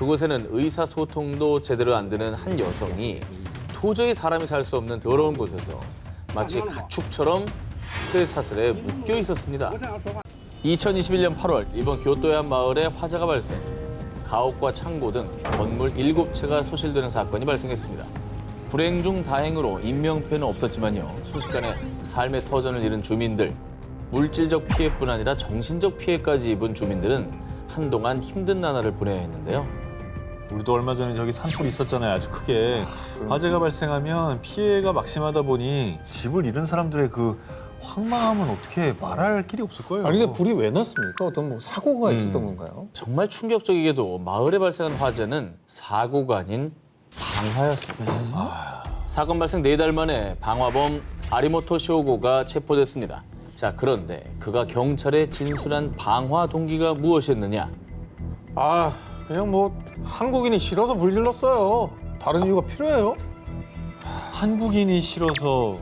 그곳에는 의사소통도 제대로 안 되는 한 여성이 도저히 사람이 살 수 없는 더러운 곳에서 마치 가축처럼 쇠사슬에 묶여 있었습니다. 2021년 8월 일본 교토의 한 마을에 화재가 발생. 가옥과 창고 등 건물 7채가 소실되는 사건이 발생했습니다. 불행 중 다행으로 인명피해는 없었지만요. 순식간에 삶의 터전을 잃은 주민들, 물질적 피해뿐 아니라 정신적 피해까지 입은 주민들은 한동안 힘든 나날을 보내야 했는데요. 우리도 얼마 전에 저기 산불이 있었잖아요. 아주 크게. 화재가 발생하면 피해가 막심하다 보니 집을 잃은 사람들의 그 황망함은 어떻게 말할 길이 없을 거예요. 아니 근데 불이 왜 났습니까? 어떤 뭐 사고가 있었던 건가요? 정말 충격적이게도 마을에 발생한 화재는 사고가 아닌 방화였습니다. 사건 발생 4달 만에 방화범 아리모토 쇼고가 체포됐습니다. 자, 그런데 그가 경찰에 진술한 방화 동기가 무엇이었느냐? 아 그냥 뭐 한국인이 싫어서 불 질렀어요. 다른 이유가 필요해요? 한국인이 싫어서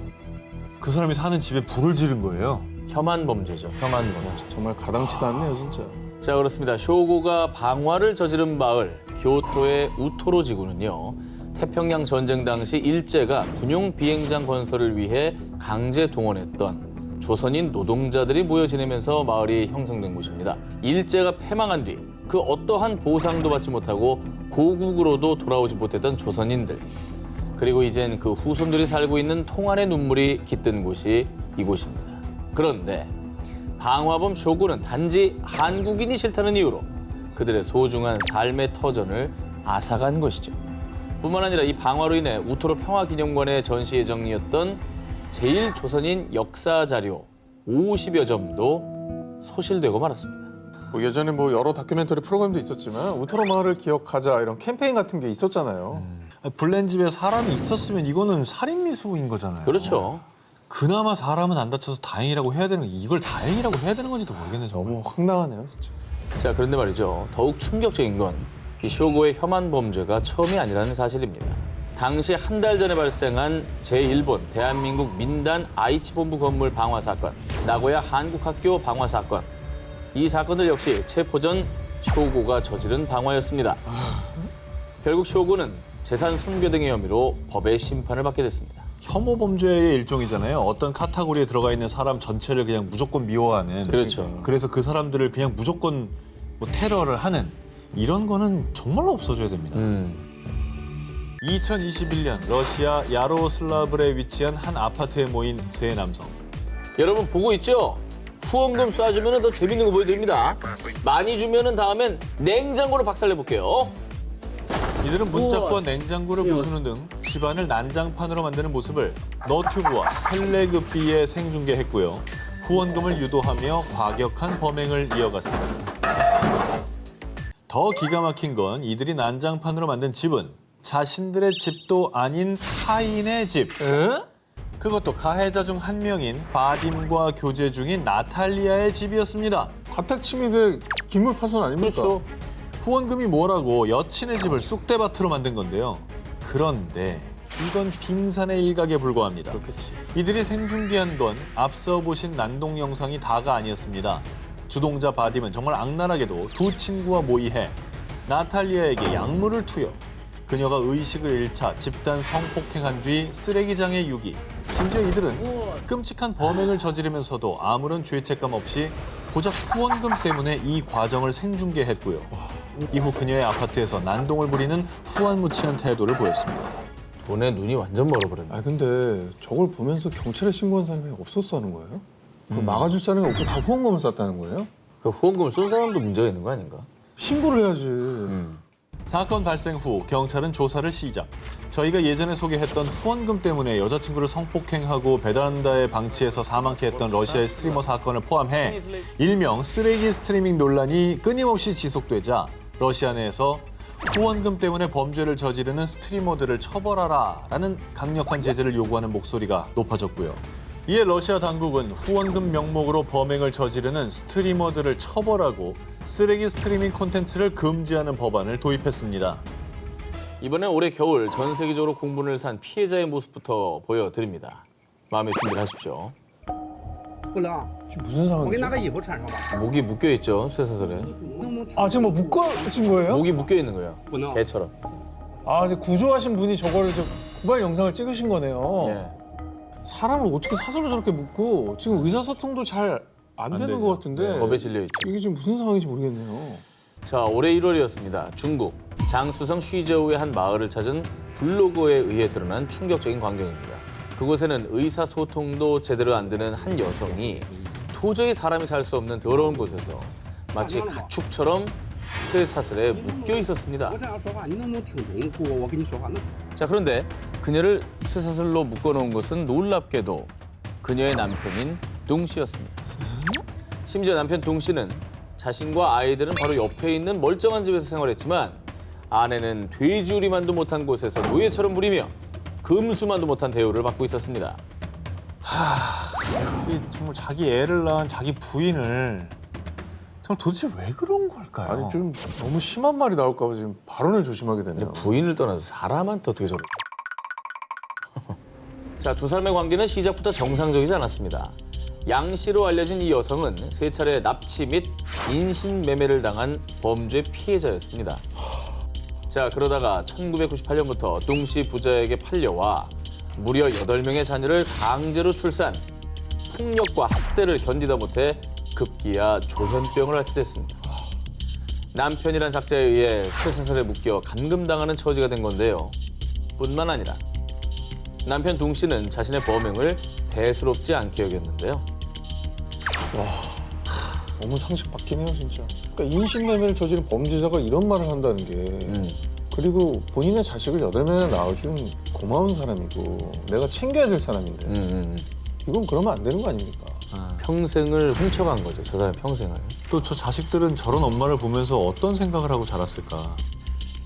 그 사람이 사는 집에 불을 지른 거예요. 혐한 범죄죠. 혐한 범죄. 정말 가당치도 않네요 진짜. 자, 그렇습니다. 쇼고가 방화를 저지른 마을 교토의 우토로 지구는요. 태평양 전쟁 당시 일제가 군용 비행장 건설을 위해 강제 동원했던 조선인 노동자들이 모여 지내면서 마을이 형성된 곳입니다. 일제가 패망한 뒤 그 어떠한 보상도 받지 못하고 고국으로도 돌아오지 못했던 조선인들. 그리고 이젠 그 후손들이 살고 있는 통안의 눈물이 깃든 곳이 이곳입니다. 그런데 방화범 쇼군은 단지 한국인이 싫다는 이유로 그들의 소중한 삶의 터전을 앗아간 것이죠. 뿐만 아니라 이 방화로 인해 우토로 평화기념관의 전시 예정이었던 제1조선인 역사 자료 50여 점도 소실되고 말았습니다. 뭐 예전에 뭐 여러 다큐멘터리 프로그램도 있었지만 우트로 마을을 기억하자 이런 캠페인 같은 게 있었잖아요. 불낸 집에 사람이 있었으면 이거는 살인미수인 거잖아요. 그렇죠. 그나마 사람은 안 다쳐서 다행이라고 해야 되는 거 이걸 다행이라고 해야 되는 건지도 모르겠네. 정말. 너무 황당하네요 진짜. 자, 그런데 말이죠. 더욱 충격적인 건 이 쇼고의 혐한 범죄가 처음이 아니라는 사실입니다. 당시 한 달 전에 발생한 제1본 대한민국 민단 아이치본부 건물 방화 사건, 나고야 한국학교 방화 사건. 이 사건들 역시 체포 전 쇼고가 저지른 방화였습니다. 결국 쇼고는 재산 손괴 등의 혐의로 법의 심판을 받게 됐습니다. 혐오 범죄의 일종이잖아요. 어떤 카테고리에 들어가 있는 사람 전체를 그냥 무조건 미워하는. 그렇죠. 그래서 그 사람들을 그냥 무조건 뭐 테러를 하는 이런 거는 정말로 없어져야 됩니다. 2021년 러시아 야로슬라브에 위치한 한 아파트에 모인 세 남성. 여러분 보고 있죠? 후원금 쏴주면 더 재밌는 거 보여드립니다. 많이 주면 다음엔 냉장고를 박살내볼게요. 이들은 문짝과 냉장고를 부수는 등 집안을 난장판으로 만드는 모습을 너튜브와 텔레그피에 생중계했고요. 후원금을 유도하며 과격한 범행을 이어갔습니다. 더 기가 막힌 건 이들이 난장판으로 만든 집은 자신들의 집도 아닌 타인의 집. 에? 그것도 가해자 중 한 명인 바딤과 교제 중인 나탈리아의 집이었습니다. 가택 침입의 기물 파손 아닙니까? 그렇죠. 후원금이 뭐라고 여친의 집을 쑥대밭으로 만든 건데요. 그런데 이건 빙산의 일각에 불과합니다. 이들이 생중계한 건 앞서 보신 난동 영상이 다가 아니었습니다. 주동자 바딤은 정말 악랄하게도 두 친구와 모의해 나탈리아에게 약물을 투여 그녀가 의식을 잃자 집단 성폭행한 뒤 쓰레기장에 유기. 심지어 이들은 끔찍한 범행을 저지르면서도 아무런 죄책감 없이 고작 후원금 때문에 이 과정을 생중계했고요. 이후 그녀의 아파트에서 난동을 부리는 후안무치한 태도를 보였습니다. 돈에 눈이 완전 멀어버렸네. 아 근데 저걸 보면서 경찰에 신고한 사람이 없었어 하는 거예요? 그거 막아줄 사람이 없고 다 후원금을 쐈다는 거예요? 그 후원금을 쏜 사람도 문제가 있는 거 아닌가? 신고를 해야지. 사건 발생 후 경찰은 조사를 시작. 저희가 예전에 소개했던 후원금 때문에 여자친구를 성폭행하고 베란다에 방치해서 사망케 했던 러시아의 스트리머 사건을 포함해 일명 쓰레기 스트리밍 논란이 끊임없이 지속되자 러시아 내에서 후원금 때문에 범죄를 저지르는 스트리머들을 처벌하라라는 강력한 제재를 요구하는 목소리가 높아졌고요. 이에 러시아 당국은 후원금 명목으로 범행을 저지르는 스트리머들을 처벌하고 쓰레기 스트리밍 콘텐츠를 금지하는 법안을 도입했습니다. 이번엔 올해 겨울 전 세계적으로 공분을 산 피해자의 모습부터 보여드립니다. 마음의 준비를 하십시오. 지금 무슨 我 상황이죠? 给你拿个衣服穿上吧。 목이 묶여 있죠, 쇠사슬에. 能不能 아 지금 뭐 묶어진 거예요? 목이 묶여 있는 거예요. 문어. 개처럼. 아 근데 구조하신 분이 저거를 저 고발 영상을 찍으신 거네요. 예. 사람을 어떻게 사슬로 저렇게 묶고 지금 의사소통도 잘 안 되는 되죠. 것 같은데 겁에 질려 있죠. 이게 지금 무슨 상황인지 모르겠네요. 자, 올해 1월이었습니다. 중국 장쑤성 쉬저우의 한 마을을 찾은 블로거에 의해 드러난 충격적인 광경입니다. 그곳에는 의사소통도 제대로 안 되는 한 여성이 도저히 사람이 살 수 없는 더러운 곳에서 마치 가축처럼 쇠사슬에 묶여 있었습니다. 我这样说话，你能不能听懂？不，我跟你说话能。 자, 그런데 그녀를 쇠사슬로 묶어놓은 것은 놀랍게도 그녀의 남편인 둥 씨였습니다. 심지어 남편 둥 씨는 자신과 아이들은 바로 옆에 있는 멀쩡한 집에서 생활했지만 아내는 돼지우리만도 못한 곳에서 노예처럼 부리며 금수만도 못한 대우를 받고 있었습니다. 이 정말 자기 애를 낳은 자기 부인을 정말 도대체 왜 그런 걸까요? 아니 좀 너무 심한 말이 나올까 봐 지금 발언을 조심하게 되네요. 부인을 떠나서 사람한테 어떻게 저래? 자, 두 사람의 관계는 시작부터 정상적이지 않았습니다. 양 씨로 알려진 이 여성은 세 차례 납치 및 인신매매를 당한 범죄 피해자였습니다. 자, 그러다가 1998년부터 둥씨 부자에게 팔려와 무려 8명의 자녀를 강제로 출산, 폭력과 학대를 견디다 못해 급기야 조현병을 앓게 됐습니다. 남편이란 작자에 의해 쇠사슬에 묶여 감금당하는 처지가 된 건데요. 뿐만 아니라 남편 둥 씨는 자신의 범행을 대수롭지 않게 여겼는데요. 너무 상식 바뀌네요 진짜. 그러니까 인신매매를 저지른 범죄자가 이런 말을 한다는 게 그리고 본인의 자식을 8명이나 낳아준 고마운 사람이고 내가 챙겨야 될 사람인데 이건 그러면 안 되는 거 아닙니까? 평생을 훔쳐간 거죠. 저 사람의 평생을. 또 저 자식들은 저런 엄마를 보면서 어떤 생각을 하고 자랐을까?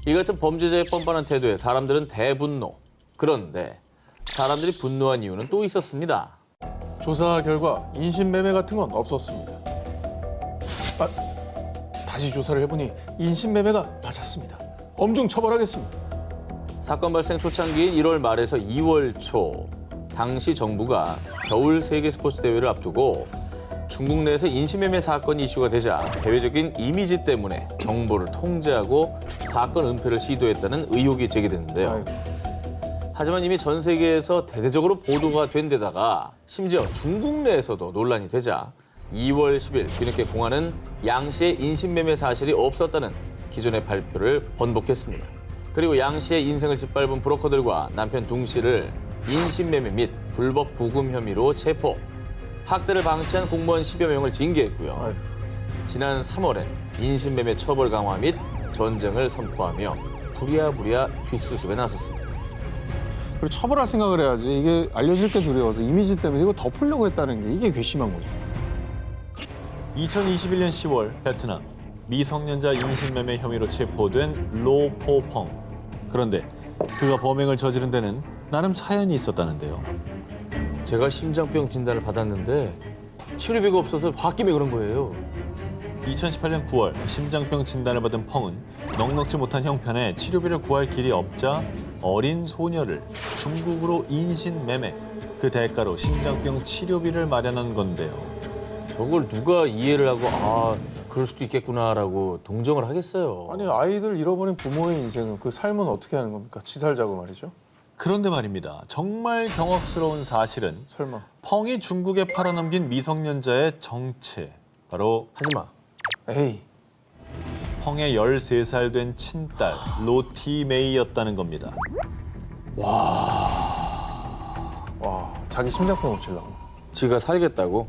이 같은 범죄자의 뻔뻔한 태도에 사람들은 대분노. 그런데 사람들이 분노한 이유는 또 있었습니다. 조사 결과 인신매매 같은 건 없었습니다. 아, 다시 조사를 해보니 인신매매가 맞았습니다. 엄중 처벌하겠습니다. 사건 발생 초창기인 1월 말에서 2월 초 당시 정부가 겨울 세계 스포츠 대회를 앞두고 중국 내에서 인신매매 사건이 이슈가 되자 대외적인 이미지 때문에 정보를 통제하고 사건 은폐를 시도했다는 의혹이 제기됐는데요. 아이고. 하지만 이미 전 세계에서 대대적으로 보도가 된 데다가 심지어 중국 내에서도 논란이 되자 2월 10일 뒤늦게 공안은 양 씨의 인신매매 사실이 없었다는 기존의 발표를 번복했습니다. 그리고 양 씨의 인생을 짓밟은 브로커들과 남편 둥 씨를 인신매매 및 불법 구금 혐의로 체포, 학대를 방치한 공무원 10여 명을 징계했고요. 아이고. 지난 3월엔 인신매매 처벌 강화 및 전쟁을 선포하며 부랴부랴 뒷수습에 나섰습니다. 그리고 처벌할 생각을 해야지. 이게 알려질 게 두려워서 이미지 때문에 이거 덮으려고 했다는 게 이게 괘씸한 거죠. 2021년 10월 베트남 미성년자 인신매매 혐의로 체포된 로포펑. 그런데 그가 범행을 저지른 데는 나름 사연이 있었다는데요. 제가 심장병 진단을 받았는데 치료비가 없어서 홧김에 그런 거예요. 2018년 9월 심장병 진단을 받은 펑은 넉넉지 못한 형편에 치료비를 구할 길이 없자 어린 소녀를 중국으로 인신매매, 그 대가로 심장병 치료비를 마련한 건데요. 저걸 누가 이해를 하고 아 그럴 수도 있겠구나라고 동정을 하겠어요. 아니 아이들 잃어버린 부모의 인생은 그 삶은 어떻게 하는 겁니까? 치살자고 말이죠. 그런데 말입니다. 정말 경악스러운 사실은 설마. 펑이 중국에 팔아넘긴 미성년자의 정체, 바로 하지마. 에이. 펑의 13살 된 친딸 로티 메이였다는 겁니다. 와 자기 심장병 고치려고. 지가 살겠다고?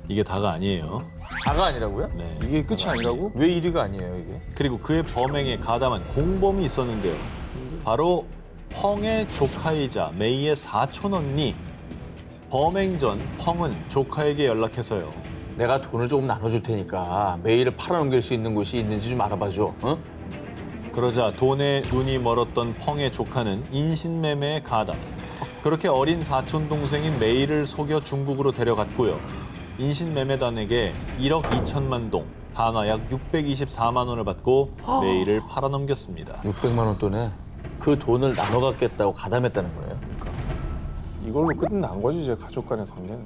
이게 다가 아니에요. 다가 아니라고요? 네. 이게 끝이 아니라고? 왜 1위가 아니에요 이게? 그리고 그의 범행에 가담한 공범이 있었는데요. 바로 펑의 조카이자 메이의 사촌 언니. 범행 전 펑은 조카에게 연락해서요. 내가 돈을 조금 나눠줄 테니까 메일을 팔아넘길 수 있는 곳이 있는지 좀 알아봐줘. 어? 그러자 돈에 눈이 멀었던 펑의 조카는 인신매매에 가담. 그렇게 어린 사촌 동생인 메이를 속여 중국으로 데려갔고요. 인신매매단에게 1억 2천만 동, 한화 약 624만 원을 받고 메이를 팔아넘겼습니다. 600만 원 돈에 그 돈을 나눠 갖겠다고 가담했다는 거예요. 이걸로 끝난 거지 이제 가족 간의 관계는.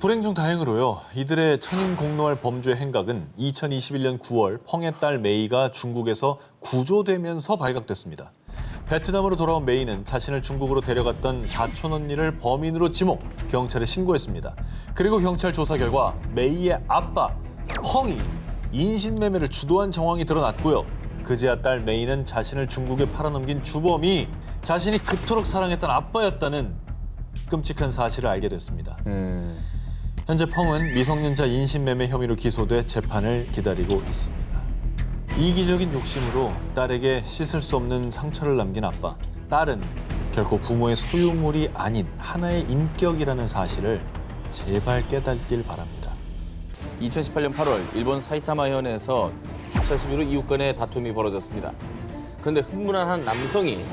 불행 중 다행으로요. 이들의 천인공노할 범죄의 행각은 2021년 9월 펑의 딸 메이가 중국에서 구조되면서 발각됐습니다. 베트남으로 돌아온 메이는 자신을 중국으로 데려갔던 사촌 언니를 범인으로 지목, 경찰에 신고했습니다. 그리고 경찰 조사 결과 메이의 아빠 펑이 인신매매를 주도한 정황이 드러났고요. 그제야 딸 메이는 자신을 중국에 팔아넘긴 주범이 자신이 그토록 사랑했던 아빠였다는 끔찍한 사실을 알게 됐습니다. 현재 펑은 미성년자 인신매매 혐의로 기소돼 재판을 기다리고 있습니다. 이기적인 욕심으로 딸에게 씻을 수 없는 상처를 남긴 아빠. 딸은 결코 부모의 소유물이 아닌 하나의 인격이라는 사실을 제발 깨닫길 바랍니다. 2018년 8월 일본 사이타마 현에서 주차 시비로 이웃 간의 다툼이 벌어졌습니다. 그런데 흥분한 한 남성이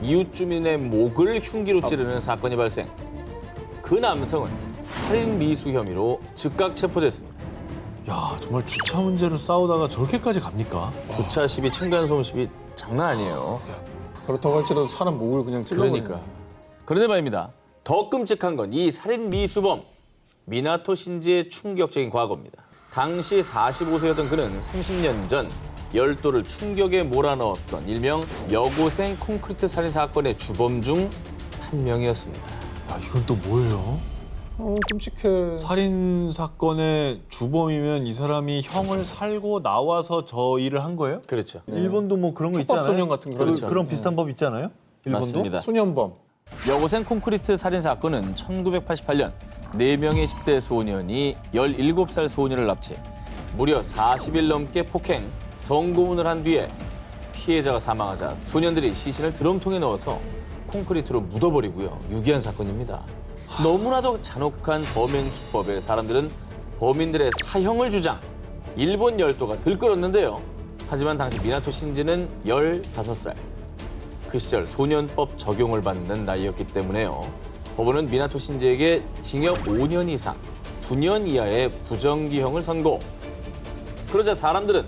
이웃 주민의 목을 흉기로 찌르는 사건이 발생. 그 남성은 살인 미수 혐의로 즉각 체포됐습니다. 야, 정말 주차 문제로 싸우다가 저렇게까지 갑니까? 주차 시비, 층간소음 시비 장난 아니에요. 그렇다고 할지라도 사람 목을 그냥 찔러버리는. 그러니까. 그런데 말입니다. 더 끔찍한 건 이 살인 미수범 미나토 신지의 충격적인 과거입니다. 당시 45세였던 그는 30년 전 열도를 충격에 몰아넣었던 일명 여고생 콘크리트 살인 사건의 주범 중 한 명이었습니다. 야, 이건 또 뭐예요? 끔찍해. 살인 사건의 주범이면 이 사람이 형을 살고 나와서 저 일을 한 거예요? 그렇죠. 일본도 뭐 그런 거 있잖아요. 촉법소년 같은 거. 그렇죠. 그런 비슷한 법 있잖아요. 일본도? 맞습니다. 소년범. 여고생 콘크리트 살인 사건은 1988년 4명의 10대 소년이 17살 소년을 납치, 무려 40일 넘게 폭행, 성고문을 한 뒤에 피해자가 사망하자 소년들이 시신을 드럼통에 넣어서 콘크리트로 묻어버리고요. 유기한 사건입니다. 너무나도 잔혹한 범행 수법에 사람들은 범인들의 사형을 주장, 일본 열도가 들끓었는데요. 하지만 당시 미나토 신지는 15살. 그 시절 소년법 적용을 받는 나이였기 때문에요. 법원은 미나토 신지에게 징역 5년 이상, 9년 이하의 부정기형을 선고. 그러자 사람들은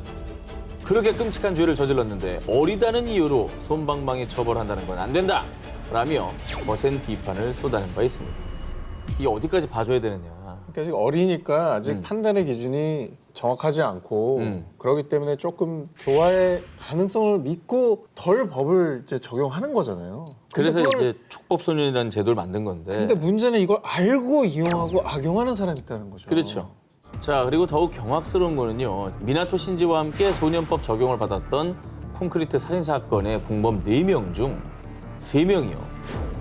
그렇게 끔찍한 죄를 저질렀는데 어리다는 이유로 솜방망이 처벌한다는 건 안 된다! 라며 거센 비판을 쏟아낸 바 있습니다. 이게 어디까지 봐줘야 되느냐. 그러니까 아직 어리니까 아직 판단의 기준이 정확하지 않고 그렇기 때문에 조금 교화의 가능성을 믿고 덜 법을 이제 적용하는 거잖아요. 근데 그래서 그걸- 이제 촉법소년이라는 제도를 만든 건데. 근데 문제는 이걸 알고 이용하고 악용하는 사람이 있다는 거죠. 그렇죠. 자, 그리고 더욱 경악스러운 거는요. 미나토 신지와 함께 소년법 적용을 받았던 콘크리트 살인 사건의 공범 4명 중 3명이요.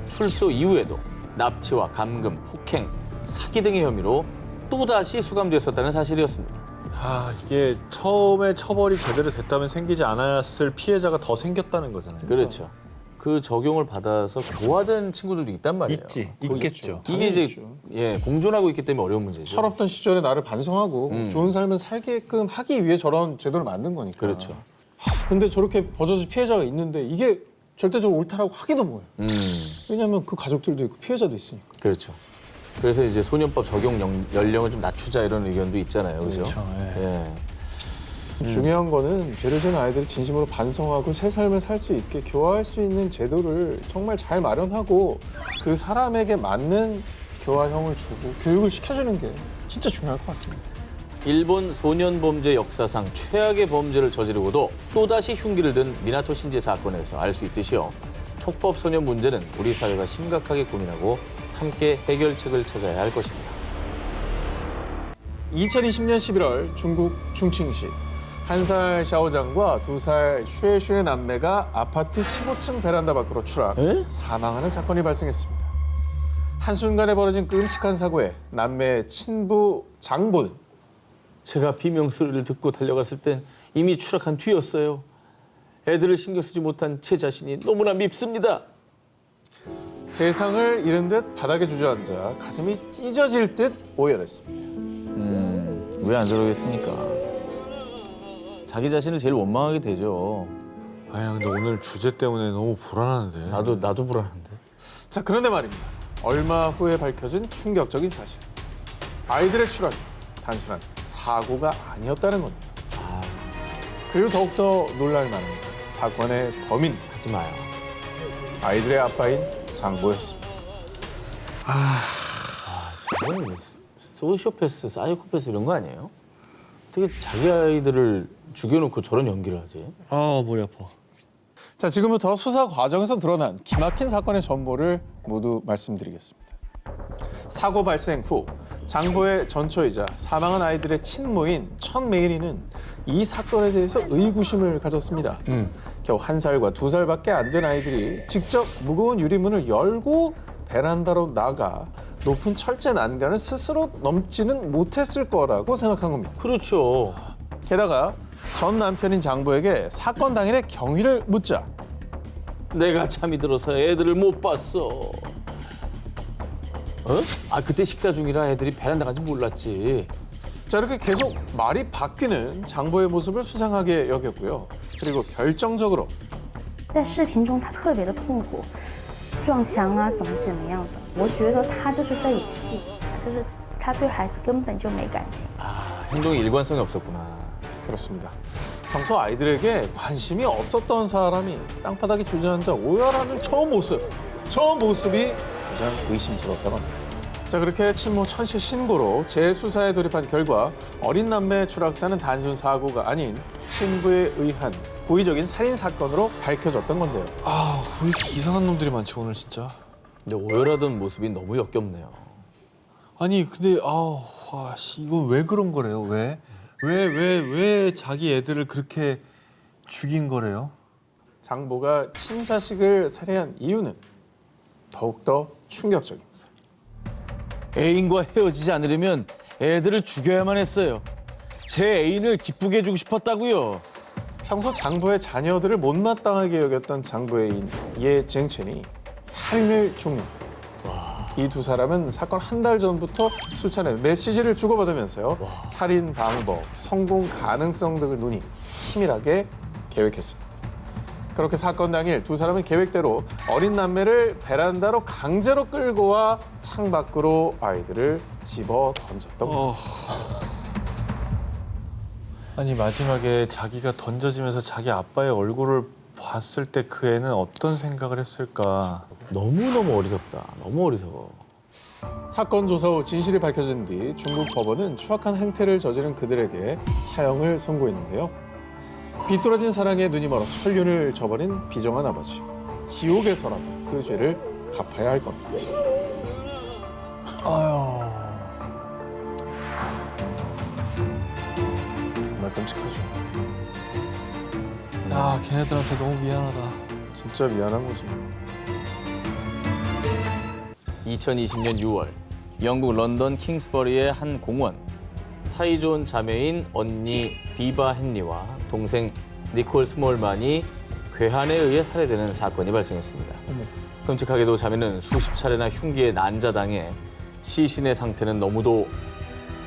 출소 이후에도 납치와 감금, 폭행, 사기 등의 혐의로 또다시 수감됐었다는 사실이었습니다. 아, 이게 처음에 처벌이 제대로 됐다면 생기지 않았을 피해자가 더 생겼다는 거잖아요. 그렇죠. 그 적용을 받아서 교화된 친구들도 있단 말이에요. 있겠죠. 이게 이제 당연히죠. 공존하고 있기 때문에 어려운 문제죠. 철없던 시절에 나를 반성하고 좋은 삶을 살게끔 하기 위해 저런 제도를 만든 거니까. 그렇죠. 근데 저렇게 버젓이 피해자가 있는데 이게 절대적으로 옳다라고 하기도 뭐해요. 왜냐하면 그 가족들도 있고 피해자도 있으니까. 그렇죠. 그래서 이제 소년법 적용 연령을 좀 낮추자 이런 의견도 있잖아요. 그죠? 그렇죠, 예. 중요한 거는 죄를 지은 아이들이 진심으로 반성하고 새 삶을 살 수 있게 교화할 수 있는 제도를 정말 잘 마련하고 그 사람에게 맞는 교화형을 주고 교육을 시켜주는 게 진짜 중요할 것 같습니다. 일본 소년 범죄 역사상 최악의 범죄를 저지르고도 또다시 흉기를 든 미나토 신지 사건에서 알 수 있듯이요. 촉법 소년 문제는 우리 사회가 심각하게 고민하고 함께 해결책을 찾아야 할 것입니다. 2020년 11월 중국 중칭시 1살 샤오장과 2살 슈에슈의 남매가 아파트 15층 베란다 밖으로 추락, 사망하는 사건이 발생했습니다. 한순간에 벌어진 끔찍한 사고에 남매의 친부 장보는 제가 비명 소리를 듣고 달려갔을 땐 이미 추락한 뒤였어요. 애들을 신경 쓰지 못한 제 자신이 너무나 밉습니다. 세상을 잃은 듯 바닥에 주저앉아 가슴이 찢어질 듯 오열했습니다. 왜 안 저러겠습니까? 자기 자신을 제일 원망하게 되죠. 아니, 근데 오늘 주제 때문에 너무 불안한데. 나도 불안한데. 자, 그런데 말입니다. 얼마 후에 밝혀진 충격적인 사실. 아이들의 추락이 단순한 사고가 아니었다는 겁니다. 그리고 더욱더 놀랄 만한 사건의 범인, 하지 마요. 아이들의 아빠인 장보였습니다. 저는 소시오패스, 사이코패스 이런 거 아니에요? 어떻게 자기 아이들을 죽여놓고 저런 연기를 하지? 아, 머리 아파. 자, 지금부터 수사 과정에서 드러난 기막힌 사건의 전모를 모두 말씀드리겠습니다. 사고 발생 후 장보의 전처이자 사망한 아이들의 친모인 천메이리는 이 사건에 대해서 의구심을 가졌습니다. 겨우 1살과 2살밖에 안 된 아이들이 직접 무거운 유리문을 열고 베란다로 나가 높은 철제 난간을 스스로 넘지는 못했을 거라고 생각한 겁니다. 그렇죠. 게다가 전 남편인 장보에게 사건 당일의 경위를 묻자 내가 잠이 들어서 애들을 못 봤어. 어? 아 그때 식사 중이라 애들이 베란다 간지 몰랐지. 자, 이렇게 계속 말이 바뀌는 장보의 모습을 수상하게 여겼고요. 그리고 결정적으로 在视频中他特别的痛苦，撞墙啊，怎么样的？我觉得他就是在演戏，就是他对孩子根本就没感情。 아 행동에 일관성이 없었구나. 그렇습니다. 평소 아이들에게 관심이 없었던 사람이 땅바닥에 주저앉아 오열하는 저 모습이 가장 의심스럽다고 합니다. 자, 그렇게 친모 천 씨 신고로 재수사에 돌입한 결과 어린 남매의 추락사는 단순 사고가 아닌 친부에 의한 고의적인 살인 사건으로 밝혀졌던 건데요. 아, 왜 이렇게 이상한 놈들이 많지 오늘 진짜. 근데 오열하던 모습이 너무 역겹네요. 아니 근데 와, 씨, 이건 왜 그런 거래요? 왜 자기 애들을 그렇게 죽인 거래요? 장보가 친자식을 살해한 이유는 더욱더 충격적입니다. 애인과 헤어지지 않으려면 애들을 죽여야만 했어요. 제 애인을 기쁘게 해주고 싶었다고요. 평소 장보의 자녀들을 못마땅하게 여겼던 장보의 애인 예쟁첸이 살인을 종료합니다. 이 두 사람은 사건 한 달 전부터 수차례 메시지를 주고받으면서요. 살인 방법, 성공 가능성 등을 눈이 치밀하게 계획했습니다. 그렇게 사건 당일 두 사람은 계획대로 어린 남매를 베란다로 강제로 끌고 와 창밖으로 아이들을 집어 던졌던 겁니다. 아니 마지막에 자기가 던져지면서 자기 아빠의 얼굴을 봤을 때 그 애는 어떤 생각을 했을까? 너무너무 어리석다. 너무 어리석어. 사건 조사 후 진실이 밝혀진 뒤 중국 법원은 추악한 행태를 저지른 그들에게 사형을 선고했는데요. 비뚤어진 사랑에 눈이 멀어 천륜을 저버린 비정한 아버지. 지옥에서라도 그 죄를 갚아야 할 겁니다. 정말 끔찍하죠. 야, 걔네들한테 너무 미안하다. 진짜 미안한 거지. 2020년 6월 영국 런던 킹스버리의 한 공원. 사이좋은 자매인 언니 비바 헨리와 동생 니콜 스몰만이 괴한에 의해 살해되는 사건이 발생했습니다. 끔찍하게도 자매는 수십 차례나 흉기에 난자당해 시신의 상태는 너무도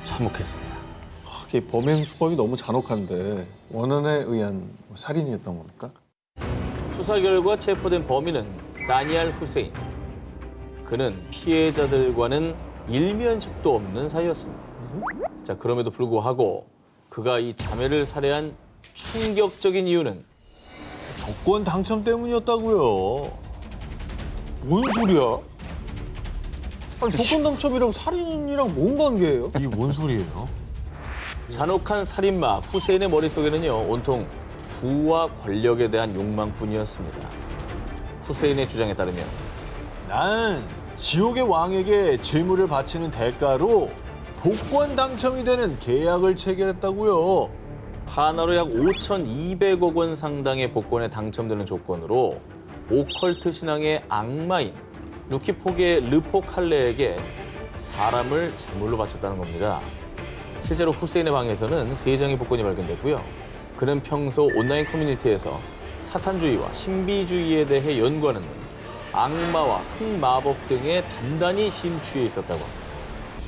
참혹했습니다. 이게 범행 수법이 너무 잔혹한데 원한에 의한 살인이었던 겁니까? 수사 결과 체포된 범인은 다니엘 후세인. 그는 피해자들과는 일면식도 없는 사이였습니다. 자, 그럼에도 불구하고 그가 이 자매를 살해한 충격적인 이유는 복권 당첨 때문이었다고요. 뭔 소리야? 아니 복권 당첨이랑 살인이랑 뭔 관계예요? 이게 뭔 소리예요? 잔혹한 살인마 후세인의 머릿속에는요 온통 부와 권력에 대한 욕망뿐이었습니다. 후세인의 주장에 따르면 난 지옥의 왕에게 재물을 바치는 대가로 복권 당첨이 되는 계약을 체결했다고요. 하나로 약 5,200억 원 상당의 복권에 당첨되는 조건으로 오컬트 신앙의 악마인 루키포게의 르포 칼레에게 사람을 제물로 바쳤다는 겁니다. 실제로 후세인의 방에서는 3장의 복권이 발견됐고요. 그는 평소 온라인 커뮤니티에서 사탄주의와 신비주의에 대해 연구하는 악마와 흑마법 등에 단단히 심취해 있었다고 합니다.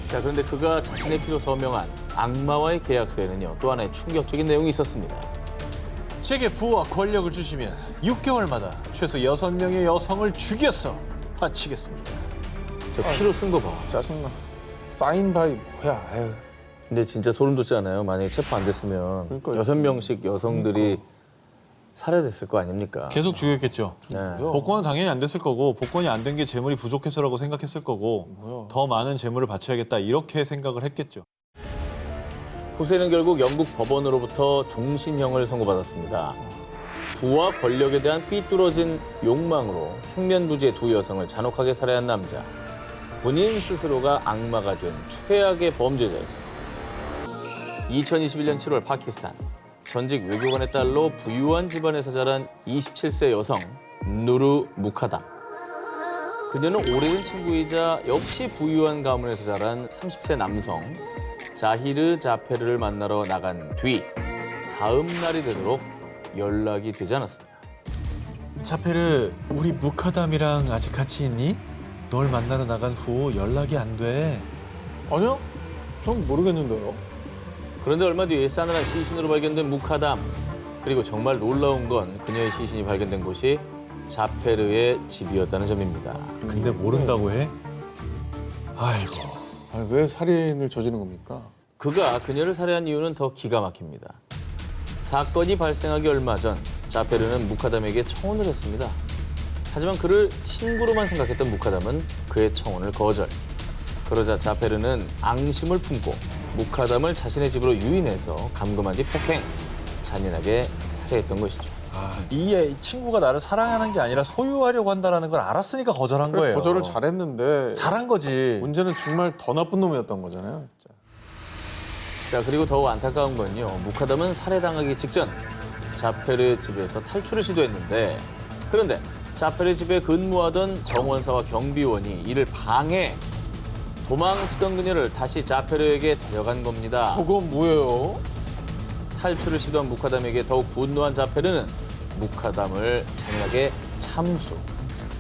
자, 그런데 그가 자신의 피로 서명한 악마와의 계약서에는요 또 하나의 충격적인 내용이 있었습니다. 제게 부와 권력을 주시면 6개월마다 최소 6명의 여성을 죽여서 바치겠습니다. 저 피로 쓴 거 봐. 짜증나. 사인 바이 뭐야? 에휴. 근데 진짜 소름 돋지 않아요? 만약에 체포 안 됐으면 그러니까요. 6명씩 여성들이 살해됐을 거 아닙니까? 계속 죽였겠죠. 네. 복권은 당연히 안 됐을 거고 복권이 안 된 게 재물이 부족해서라고 생각했을 거고 뭐야. 더 많은 재물을 바쳐야겠다 이렇게 생각을 했겠죠. 후세는 결국 영국 법원으로부터 종신형을 선고받았습니다. 부와 권력에 대한 삐뚤어진 욕망으로 생면부지의 두 여성을 잔혹하게 살해한 남자. 본인 스스로가 악마가 된 최악의 범죄자였습니다. 2021년 7월 파키스탄. 전직 외교관의 딸로 부유한 집안에서 자란 27세 여성 누르 무카담. 그녀는 오래된 친구이자 역시 부유한 가문에서 자란 30세 남성 자히르 자페르를 만나러 나간 뒤 다음 날이 되도록 연락이 되지 않았습니다. 자페르, 우리 무카담이랑 아직 같이 있니? 널 만나러 나간 후 연락이 안 돼. 아니요? 전 모르겠는데요. 그런데 얼마 뒤 싸늘한 시신으로 발견된 무카담. 그리고 정말 놀라운 건 그녀의 시신이 발견된 곳이 자페르의 집이었다는 점입니다. 근데 모른다고 해? 아이고. 아니, 왜 살인을 저지른 겁니까? 그가 그녀를 살해한 이유는 더 기가 막힙니다. 사건이 발생하기 얼마 전 자페르는 무카담에게 청혼을 했습니다. 하지만 그를 친구로만 생각했던 무카담은 그의 청혼을 거절. 그러자 자페르는 앙심을 품고 무카담을 자신의 집으로 유인해서 감금한 뒤 폭행, 잔인하게 살해했던 것이죠. 이 친구가 나를 사랑하는 게 아니라 소유하려고 한다는 걸 알았으니까 거절한 거예요. 거절을 잘했는데 잘한 거지. 문제는 정말 더 나쁜 놈이었던 거잖아요. 진짜. 자, 그리고 더욱 안타까운 건요. 무카담은 살해당하기 직전 자페르 집에서 탈출을 시도했는데 그런데 자페르 집에 근무하던 정원사와 경비원이 이를 방해, 도망치던 그녀를 다시 자페르에게 데려간 겁니다. 저건 뭐예요? 탈출을 시도한 무카담에게 더욱 분노한 자페르는 무카담을 잔인하게 참수.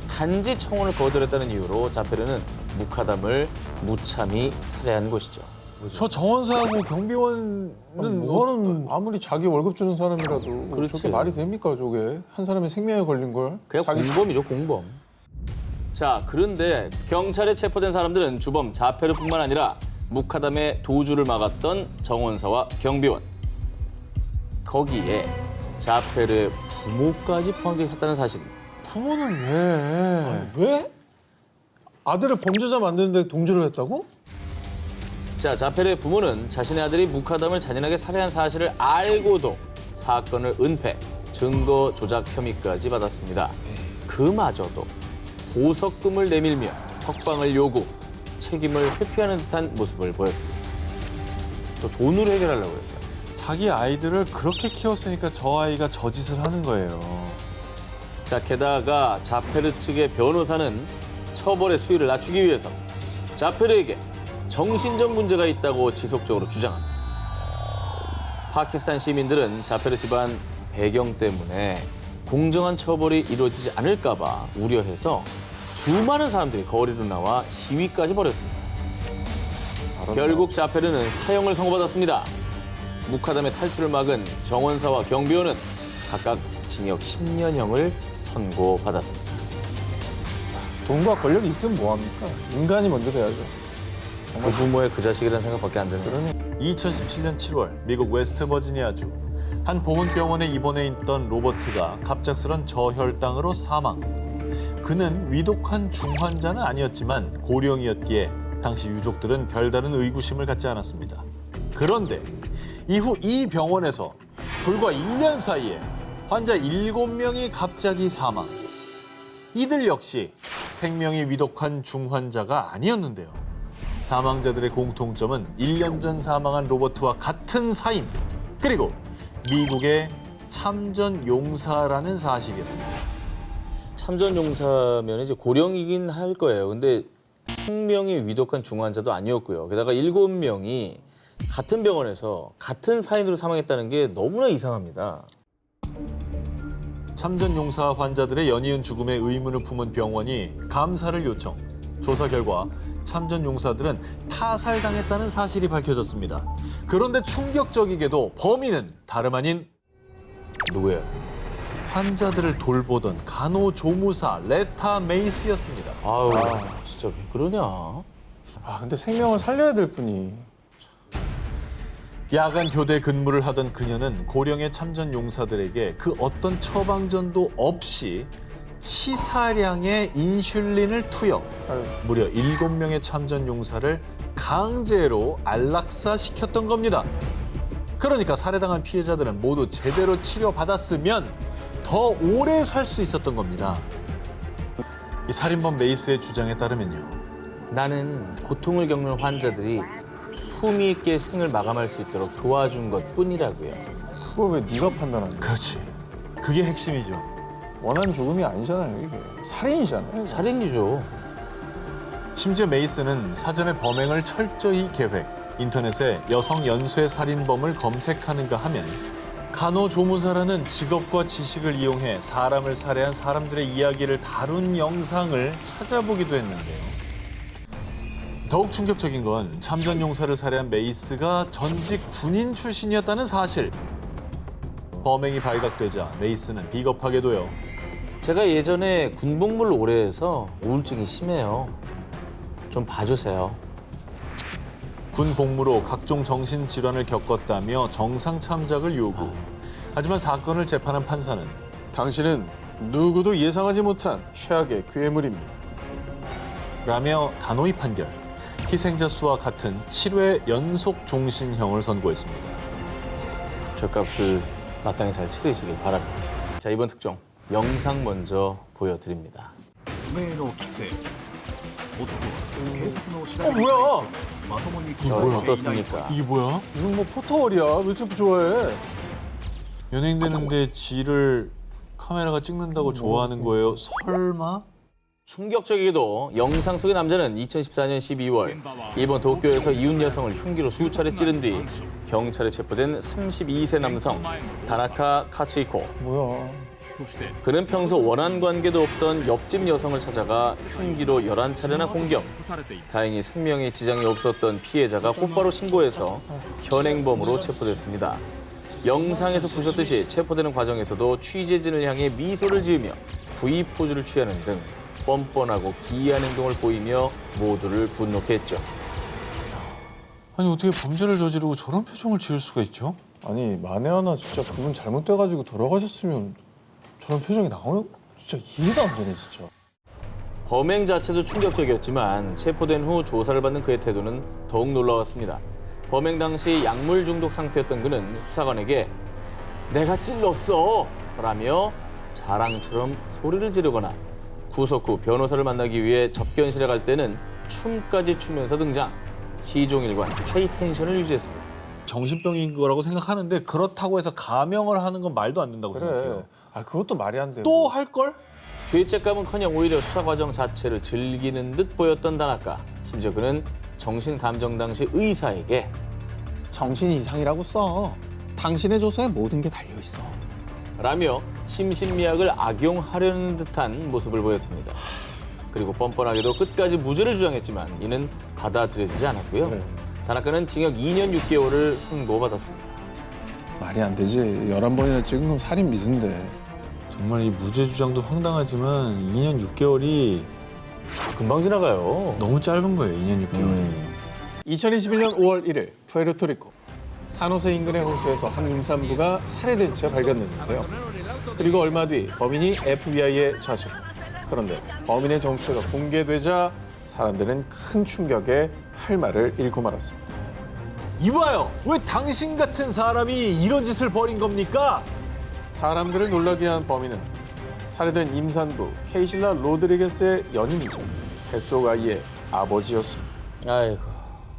단지 청혼을 거절했다는 이유로 자페르는 무카담을 무참히 살해한 것이죠. 저 정원사하고 경비원은 뭐하는 아무리 자기 월급 주는 사람이라도 그렇지. 저게 말이 됩니까 저게? 한 사람의 생명에 걸린 걸? 그냥 공범이죠, 공범. 자, 그런데 경찰에 체포된 사람들은 주범 자페르뿐만 아니라 무카담의 도주를 막았던 정원사와 경비원. 거기에 자페르의 부모까지 포함되어 있었다는 사실. 부모는 왜? 왜? 아들을 범죄자 만드는데 동조를 했다고? 자, 자페르의 부모는 자신의 아들이 무카담을 잔인하게 살해한 사실을 알고도 사건을 은폐, 증거 조작 혐의까지 받았습니다. 그마저도 보석금을 내밀며 석방을 요구, 책임을 회피하는 듯한 모습을 보였습니다. 또 돈으로 해결하려고 했어요. 자기 아이들을 그렇게 키웠으니까 저 아이가 저 짓을 하는 거예요. 자, 게다가 자페르 측의 변호사는 처벌의 수위를 낮추기 위해서 자페르에게 정신적 문제가 있다고 지속적으로 주장합니다. 파키스탄 시민들은 자페르 집안 배경 때문에 공정한 처벌이 이루어지지 않을까 봐 우려해서 수많은 사람들이 거리로 나와 시위까지 벌였습니다. 결국 자페르는 사형을 선고받았습니다. 무카담의 탈출을 막은 정원사와 경비원은 각각 징역 10년형을 선고받았습니다. 돈과 권력이 있으면 뭐합니까? 인간이 먼저 돼야죠. 그 부모의 그 자식이라는 생각밖에 안 드네요. 2017년 7월 미국 웨스트버지니아주 한 보훈병원에 입원해 있던 로버트가 갑작스런 저혈당으로 사망. 그는 위독한 중환자는 아니었지만 고령이었기에 당시 유족들은 별다른 의구심을 갖지 않았습니다. 그런데 이후 이 병원에서 불과 1년 사이에 환자 7명이 갑자기 사망. 이들 역시 생명이 위독한 중환자가 아니었는데요. 사망자들의 공통점은 1년 전 사망한 로버트와 같은 사인, 그리고 미국의 참전 용사라는 사실이었습니다. 참전 용사면 이제 고령이긴 할 거예요. 근데 생명이 위독한 중환자도 아니었고요. 게다가 7명이 같은 병원에서 같은 사인으로 사망했다는 게 너무나 이상합니다. 참전 용사 환자들의 연이은 죽음에 의문을 품은 병원이 감사를 요청. 조사 결과 참전 용사들은 타살당했다는 사실이 밝혀졌습니다. 그런데 충격적이게도 범인은 다름 아닌 누구예요? 환자들을 돌보던 간호조무사 레타 메이스였습니다. 아유, 진짜 왜 그러냐? 아 근데 생명을 살려야 될 뿐이. 야간 교대 근무를 하던 그녀는 고령의 참전 용사들에게 그 어떤 처방전도 없이 치사량의 인슐린을 투여 아유, 무려 7명의 참전 용사를 강제로 안락사시켰던 겁니다. 그러니까 살해당한 피해자들은 모두 제대로 치료받았으면 더 오래 살 수 있었던 겁니다. 이 살인범 메이스의 주장에 따르면요. 나는 고통을 겪는 환자들이 품위 있게 생을 마감할 수 있도록 도와준 것뿐이라고요. 그걸 왜 네가 판단하냐? 그렇지. 그게 핵심이죠. 원한 죽음이 아니잖아요, 이게. 살인이잖아요. 살인이죠. 심지어 메이스는 사전에 범행을 철저히 계획, 인터넷에 여성 연쇄 살인범을 검색하는가 하면 간호조무사라는 직업과 지식을 이용해 사람을 살해한 사람들의 이야기를 다룬 영상을 찾아보기도 했는데요. 더욱 충격적인 건 참전 용사를 살해한 메이스가 전직 군인 출신이었다는 사실. 범행이 발각되자 메이스는 비겁하게도요. 제가 예전에 군복무를 오래 해서 우울증이 심해요. 좀 봐주세요. 군 복무로 각종 정신질환을 겪었다며 정상 참작을 요구. 하지만 사건을 재판한 판사는 당신은 누구도 예상하지 못한 최악의 괴물입니다. 라며 단호히 판결. 희생자 수와 같은 7회 연속 종신형을 선고했습니다. 죗값을 마땅히 잘 치르시길 바랍니다. 자, 이번 특종 영상 먼저 보여드립니다. 不明の規制男は警察の調べに 뭐야? まともに 여러분 어떻습니까? 이게 뭐야? 무슨 뭐 포토월이야? 왜 이렇게 좋아해? 연예인 되는데 지를 카메라가 찍는다고 좋아하는 거예요? 설마? 충격적이게도 영상 속의 남자는 2014년 12월 일본 도쿄에서 이웃 여성을 흉기로 수차례 찌른 뒤 경찰에 체포된 32세 남성 다나카 카츠히코. 뭐야? そして 그는 평소 원한 관계도 없던 옆집 여성을 찾아가 흉기로 11차례나 공격. されていた 다행히 생명에 지장이 없었던 피해자가 곧바로 신고해서 현행범으로 체포됐습니다. 영상에서 보셨듯이 체포되는 과정에서도 취재진을 향해 미소를 지으며 V 포즈를 취하는 등 뻔뻔하고 기이한 행동을 보이며 모두를 분노케 했죠. 아니 어떻게 범죄를 저지르고 저런 표정을 지을 수가 있죠? 아니 만에 하나 진짜 그분 잘못돼가지고 돌아가셨으면 저런 표정이 나오는 진짜 이해가 안 되네 진짜. 범행 자체도 충격적이었지만 체포된 후 조사를 받는 그의 태도는 더욱 놀라웠습니다. 범행 당시 약물 중독 상태였던 그는 수사관에게 내가 찔렀어 라며 자랑처럼 소리를 지르거나 구속 후 변호사를 만나기 위해 접견실에 갈 때는 춤까지 추면서 등장. 시종일관 하이텐션을 유지했습니다. 정신병인 거라고 생각하는데 그렇다고 해서 감형을 하는 건 말도 안 된다고 그래. 생각해요. 아 그것도 말이 안 돼. 또 할 걸? 죄책감은커녕 오히려 수사 과정 자체를 즐기는 듯 보였던 다나카. 심지어 그는 정신감정 당시 의사에게 정신 이상이라고 써. 당신의 조서에 모든 게 달려 있어. 라며 심신미약을 악용하려는 듯한 모습을 보였습니다. 그리고 뻔뻔하게도 끝까지 무죄를 주장했지만 이는 받아들여지지 않았고요. 그래. 다나카는 징역 2년 6개월을 선고받았습니다. 말이 안 되지. 11번이나 찍은 건 살인 미수인데. 정말 이 무죄 주장도 황당하지만 2년 6개월이 금방 지나가요. 너무 짧은 거예요. 2년 6개월이. 2021년 5월 1일 푸에르토리코 산호세 인근의 호수에서 한 임산부가 살해된 채 발견됐는데요. 그리고 얼마 뒤 범인이 FBI에 자수. 그런데 범인의 정체가 공개되자 사람들은 큰 충격에 할 말을 잃고 말았습니다. 이봐요. 왜 당신 같은 사람이 이런 짓을 벌인 겁니까? 사람들을 놀라게 한 범인은 살해된 임산부 케이실라 로드리게스의 연인이죠. 햇소가이의 아버지였습니다. 아이고,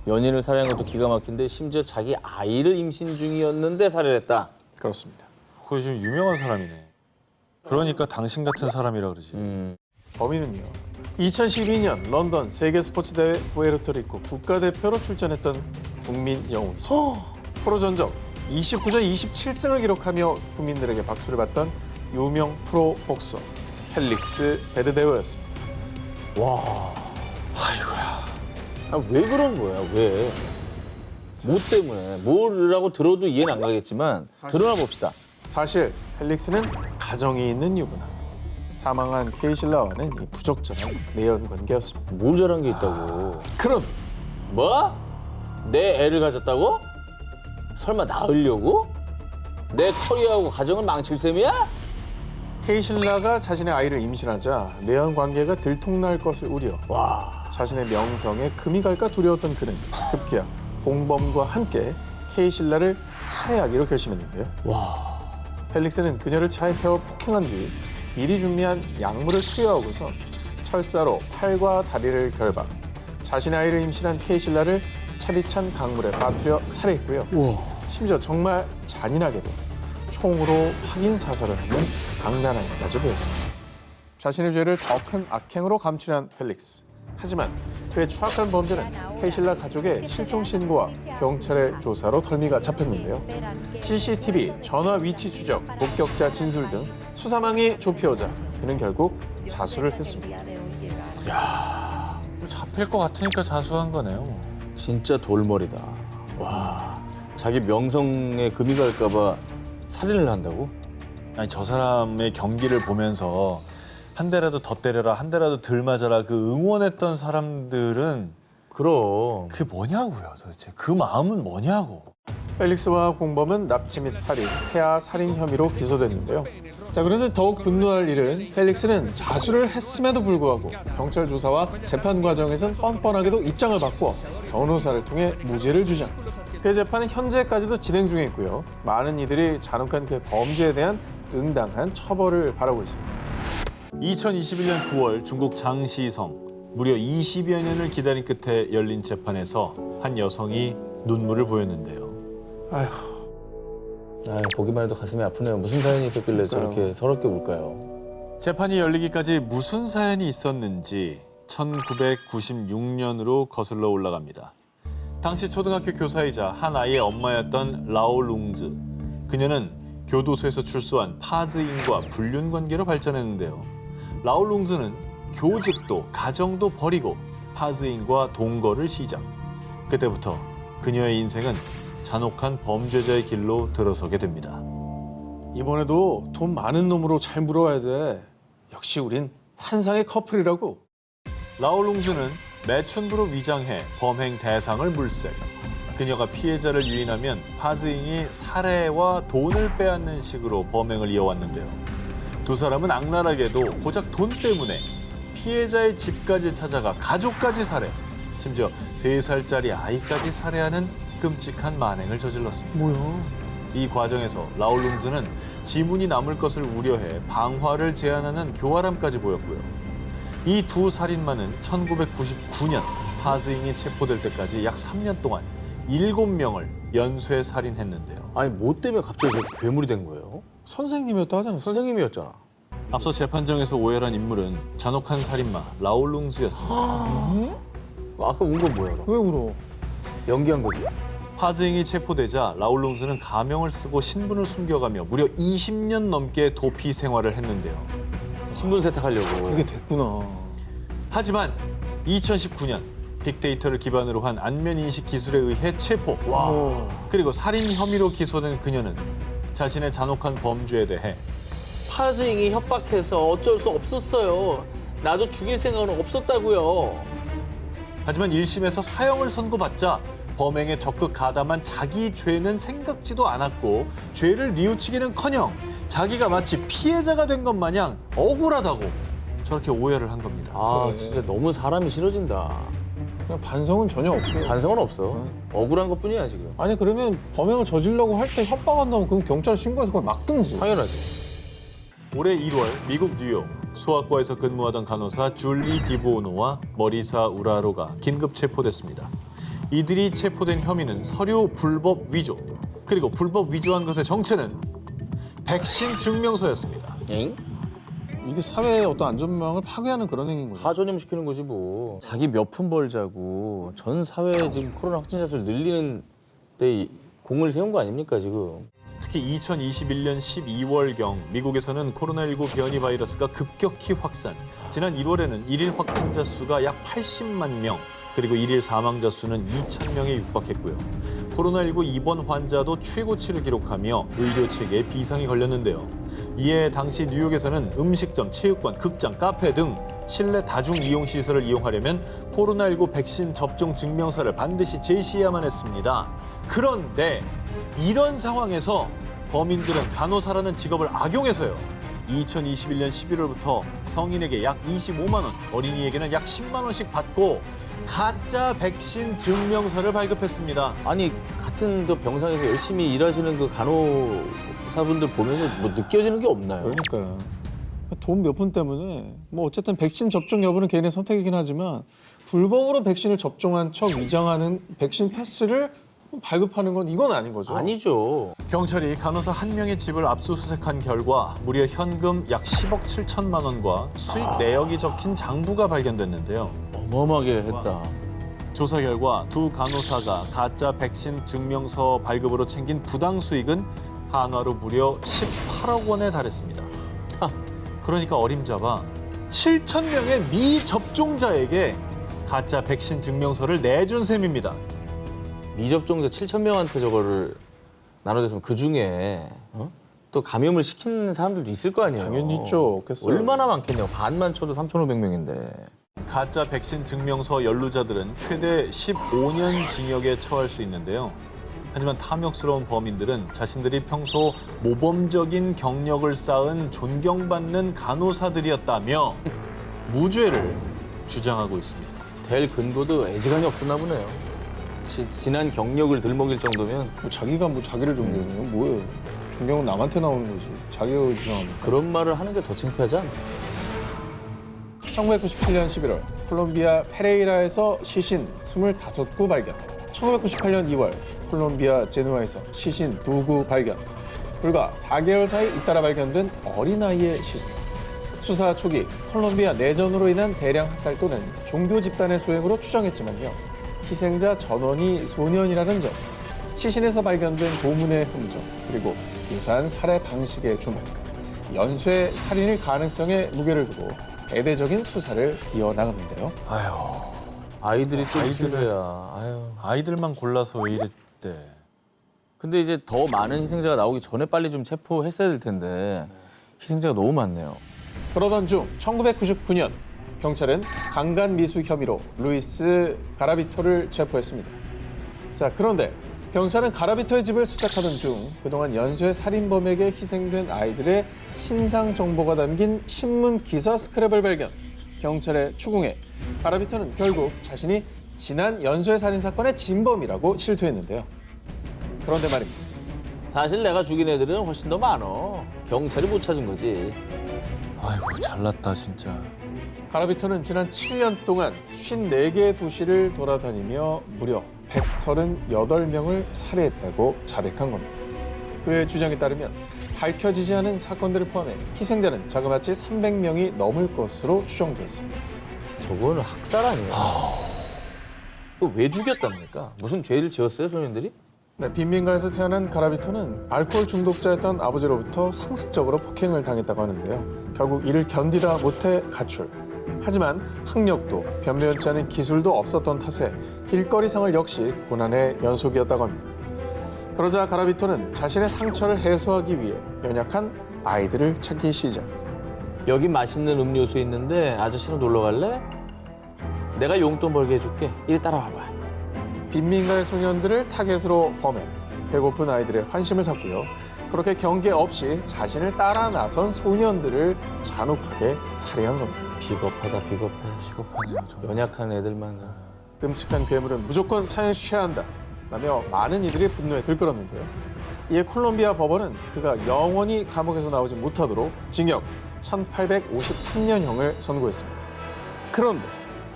연인을 살해한 것도 기가 막힌데 심지어 자기 아이를 임신 중이었는데 살해를 했다. 그렇습니다. 그거 지금 유명한 사람이네. 그러니까 당신 같은 사람이라 그러지. 범인은요. 2012년 런던 세계 스포츠 대회 푸에르토리코 국가대표로 출전했던 국민 영웅이죠. 프로 전적 29전 27승을 기록하며 국민들에게 박수를 받던 유명 프로 복서 펠릭스 베르데오였습니다. 아, 왜 그런 거야? 왜? 뭐 때문에? 뭐라고 들어도 이해는 안 가겠지만 드러나 봅시다. 사실 펠릭스는 가정이 있는 유부남. 사망한 케이실라와는 이 부적절한 내연 관계였습니다. 뭘 잘한 게 있다고? 그런 뭐? 내 애를 가졌다고? 설마 낳으려고? 내 커리어하고 가정을 망칠 셈이야? 케이실라가 자신의 아이를 임신하자 내연 관계가 들통날 것을 우려 와, 자신의 명성에 금이 갈까 두려웠던 그는 급기야 공범과 함께 케이실라를 살해하기로 결심했는데요. 와, 펠릭스는 그녀를 차에 태워 폭행한 뒤 미리 준비한 약물을 투여하고서 철사로 팔과 다리를 결박, 자신의 아이를 임신한 케이실라를 차디찬 강물에 빠뜨려 살해했고요. 심지어 정말 잔인하게도 총으로 확인 사살을 하는 악랄함까지 보였습니다. 자신의 죄를 더 큰 악행으로 감추려 한 펠릭스. 하지만 그의 추악한 범죄는 케이실라 가족의 실종 신고와 경찰의 조사로 덜미가 잡혔는데요. CCTV, 전화 위치 추적, 목격자 진술 등 수사망이 좁혀오자 그는 결국 자수를 했습니다. 잡힐 것 같으니까 자수한 거네요. 진짜 돌머리다. 와, 자기 명성에 금이 갈까봐 살인을 한다고? 아니 저 사람의 경기를 보면서 한 대라도 더 때려라, 한 대라도 덜 맞아라 그 응원했던 사람들은 그럼. 그 뭐냐고요 도대체. 그 마음은 뭐냐고. 펠릭스와 공범은 납치 및 살인, 태아 살인 혐의로 기소됐는데요. 자, 그런데 더욱 분노할 일은 펠릭스는 자수를 했음에도 불구하고 경찰 조사와 재판 과정에선 뻔뻔하게도 입장을 바꾸어 변호사를 통해 무죄를 주장. 그의 재판은 현재까지도 진행 중에 있고요. 많은 이들이 잔혹한 그의 범죄에 대한 응당한 처벌을 바라고 있습니다. 2021년 9월 중국 장시성 무려 20여 년을 기다린 끝에 열린 재판에서 한 여성이 눈물을 보였는데요. 아휴, 아, 보기만 해도 가슴이 아프네요. 무슨 사연이 있었길래 저렇게 서럽게 울까요? 재판이 열리기까지 무슨 사연이 있었는지 1996년으로 거슬러 올라갑니다. 당시 초등학교 교사이자 한 아이의 엄마였던 라오룽즈. 그녀는 교도소에서 출소한 파즈인과 불륜 관계로 발전했는데요. 라오룽즈는 교직도 가정도 버리고 파즈인과 동거를 시작. 그때부터 그녀의 인생은 잔혹한 범죄자의 길로 들어서게 됩니다. 이번에도 돈 많은 놈으로 잘 물어야 돼. 역시 우린 환상의 커플이라고. 라오룽즈는 매춘부로 위장해 범행 대상을 물색. 그녀가 피해자를 유인하면 파즈잉이 살해와 돈을 빼앗는 식으로 범행을 이어왔는데요. 두 사람은 악랄하게도 고작 돈 때문에 피해자의 집까지 찾아가 가족까지 살해, 심지어 3살짜리 아이까지 살해하는 끔찍한 만행을 저질렀습니다. 뭐야? 이 과정에서 라오룽즈는 지문이 남을 것을 우려해 방화를 제안하는 교활함까지 보였고요. 이 두 살인마는 1999년 파즈잉이 체포될 때까지 약 3년 동안 7명을 연쇄 살인했는데요. 아니, 뭐 때문에 갑자기 저렇게 괴물이 된 거예요? 선생님이었다 하지 않았어? 선생님이었잖아. 앞서 재판정에서 오열한 인물은 잔혹한 살인마 라오룽즈였습니다. 아까 운 건 뭐야, 그럼? 왜 울어? 연기한 거지. 파즈잉이 체포되자 라오룽즈는 가명을 쓰고 신분을 숨겨가며 무려 20년 넘게 도피 생활을 했는데요. 신분 세탁하려고. 이게 됐구나. 하지만 2019년 빅데이터를 기반으로 한 안면인식 기술에 의해 체포. 그리고 살인 혐의로 기소된 그녀는 자신의 잔혹한 범죄에 대해 파즈잉이 협박해서 어쩔 수 없었어요. 나도 죽일 생각은 없었다고요. 하지만 1심에서 사형을 선고받자 범행에 적극 가담한 자기 죄는 생각지도 않았고 죄를 뉘우치기는커녕 자기가 마치 피해자가 된 것 마냥 억울하다고 저렇게 오해를 한 겁니다. 아, 그래. 진짜 너무 사람이 싫어진다. 그냥 반성은 전혀 없고. 반성은 없어. 억울한 것뿐이야, 지금. 아니 그러면 범행을 저지르려고 할 때 협박한다면 그럼 경찰 신고해서 그걸 막든지. 당연하지. 올해 1월 미국 뉴욕 소아과에서 근무하던 간호사 줄리 디보노와 머리사 우라로가 긴급 체포됐습니다. 이들이 체포된 혐의는 서류 불법 위조, 그리고 불법 위조한 것의 정체는 백신 증명서였습니다. 엥? 이게 사회의 어떤 안전망을 파괴하는 그런 행위인 거죠. 하전임시키는 거지 뭐. 자기 몇 푼 벌자고 전 사회에 지금 코로나 확진자 수를 늘리는 데 공을 세운 거 아닙니까, 지금? 특히 2021년 12월경 미국에서는 코로나19 변이 바이러스가 급격히 확산. 지난 1월에는 일일 확진자 수가 약 80만 명, 그리고 일일 사망자 수는 2,000명에 육박했고요. 코로나19 입원 환자도 최고치를 기록하며 의료 체계에 비상이 걸렸는데요. 이에 당시 뉴욕에서는 음식점, 체육관, 극장, 카페 등 실내 다중 이용 시설을 이용하려면 코로나19 백신 접종 증명서를 반드시 제시해야만 했습니다. 그런데 이런 상황에서 범인들은 간호사라는 직업을 악용해서요. 2021년 11월부터 성인에게 약 25만 원, 어린이에게는 약 10만 원씩 받고 가짜 백신 증명서를 발급했습니다. 아니 같은 그 병상에서 열심히 일하시는 그 간호사분들 보면은 뭐 느껴지는 게 없나요? 그러니까요. 돈 몇 푼 때문에 뭐 어쨌든 백신 접종 여부는 개인의 선택이긴 하지만 불법으로 백신을 접종한 척 위장하는 백신 패스를 발급하는 건 이건 아닌 거죠. 아니죠. 경찰이 간호사 한 명의 집을 압수수색한 결과 무려 현금 약 10억 7천만 원과 수익 내역이 적힌 장부가 발견됐는데요. 어마어마하게 했다. 조사 결과 두 간호사가 가짜 백신 증명서 발급으로 챙긴 부당 수익은 한화로 무려 18억 원에 달했습니다. 그러니까 어림잡아 7천 명의 미접종자에게 가짜 백신 증명서를 내준 셈입니다. 미접종자 7천 명한테 저거를 나눠줬으면 그 중에 또 감염을 시킨 사람들도 있을 거 아니에요. 당연히 있죠. 없겠어요. 얼마나 많겠냐고. 반만 쳐도 3,500명인데. 가짜 백신 증명서 연루자들은 최대 15년 징역에 처할 수 있는데요. 하지만 탐욕스러운 범인들은 자신들이 평소 모범적인 경력을 쌓은 존경받는 간호사들이었다며 무죄를 주장하고 있습니다. 될 근거도 애지간히 없었나 보네요. 지난 경력을 들먹일 정도면 뭐 자기가 뭐 자기를 존경해요? 뭐예요? 존경은 남한테 나오는 거지. 자기가 주장하는 거. 그런 말을 하는 게 더 창피하지 않나? 1997년 11월 콜롬비아 페레이라에서 시신 25구 발견. 1998년 2월 콜롬비아 제누아에서 시신 2구 발견. 불과 4개월 사이 잇따라 발견된 어린아이의 시신. 수사 초기 콜롬비아 내전으로 인한 대량 학살 또는 종교 집단의 소행으로 추정했지만요. 희생자 전원이 소년이라는 점, 시신에서 발견된 고문의 흔적, 그리고 유사한 살해 방식의 주문, 연쇄 살인일 가능성에 무게를 두고 대대적인 수사를 이어나갔는데요. 아이들이 또 아이들이야. 아유. 아이들만 골라서 왜 이랬대. 근데 이제 더 많은 희생자가 나오기 전에 빨리 좀 체포했어야 될 텐데 희생자가 너무 많네요. 그러던 중 1999년 경찰은 강간 미수 혐의로 루이스 가라비토를 체포했습니다. 자, 그런데 경찰은 가라비토의 집을 수색하던 중 그동안 연쇄 살인범에게 희생된 아이들의 신상 정보가 담긴 신문 기사 스크랩을 발견. 경찰의 추궁에 가라비토는 결국 자신이 지난 연쇄 살인 사건의 진범이라고 실토했는데요. 그런데 말입니다. 사실 내가 죽인 애들은 훨씬 더 많어. 경찰이 못 찾은 거지. 아이고 잘났다 진짜. 가라비토는 지난 7년 동안 54개의 도시를 돌아다니며 무려 138명을 살해했다고 자백한 겁니다. 그의 주장에 따르면 밝혀지지 않은 사건들을 포함해 희생자는 자그마치 300명이 넘을 것으로 추정되었습니다. 저거는 학살 아니에요? 그거 왜 죽였답니까? 무슨 죄를 지었어요, 소년들이? 네, 빈민가에서 태어난 가라비토는 알코올 중독자였던 아버지로부터 상습적으로 폭행을 당했다고 하는데요. 결국 이를 견디다 못해 가출. 하지만 학력도 변변치 않은 기술도 없었던 탓에 길거리생활 역시 고난의 연속이었다고 합니다. 그러자 가라비토는 자신의 상처를 해소하기 위해 연약한 아이들을 찾기 시작. 여기 맛있는 음료수 있는데 아저씨랑 놀러 갈래? 내가 용돈 벌게 해줄게. 이리 따라와봐. 빈민가의 소년들을 타겟으로 범해 배고픈 아이들의 환심을 샀고요. 그렇게 경계 없이 자신을 따라 나선 소년들을 잔혹하게 살해한 겁니다. 비겁하다, 비겁해. 비겁하네요 정말. 연약한 애들만. 끔찍한 괴물은 무조건 사형시켜야 한다 라며 많은 이들이 분노에 들끓었는데요. 이에 콜롬비아 법원은 그가 영원히 감옥에서 나오지 못하도록 징역 1853년형을 선고했습니다. 그런데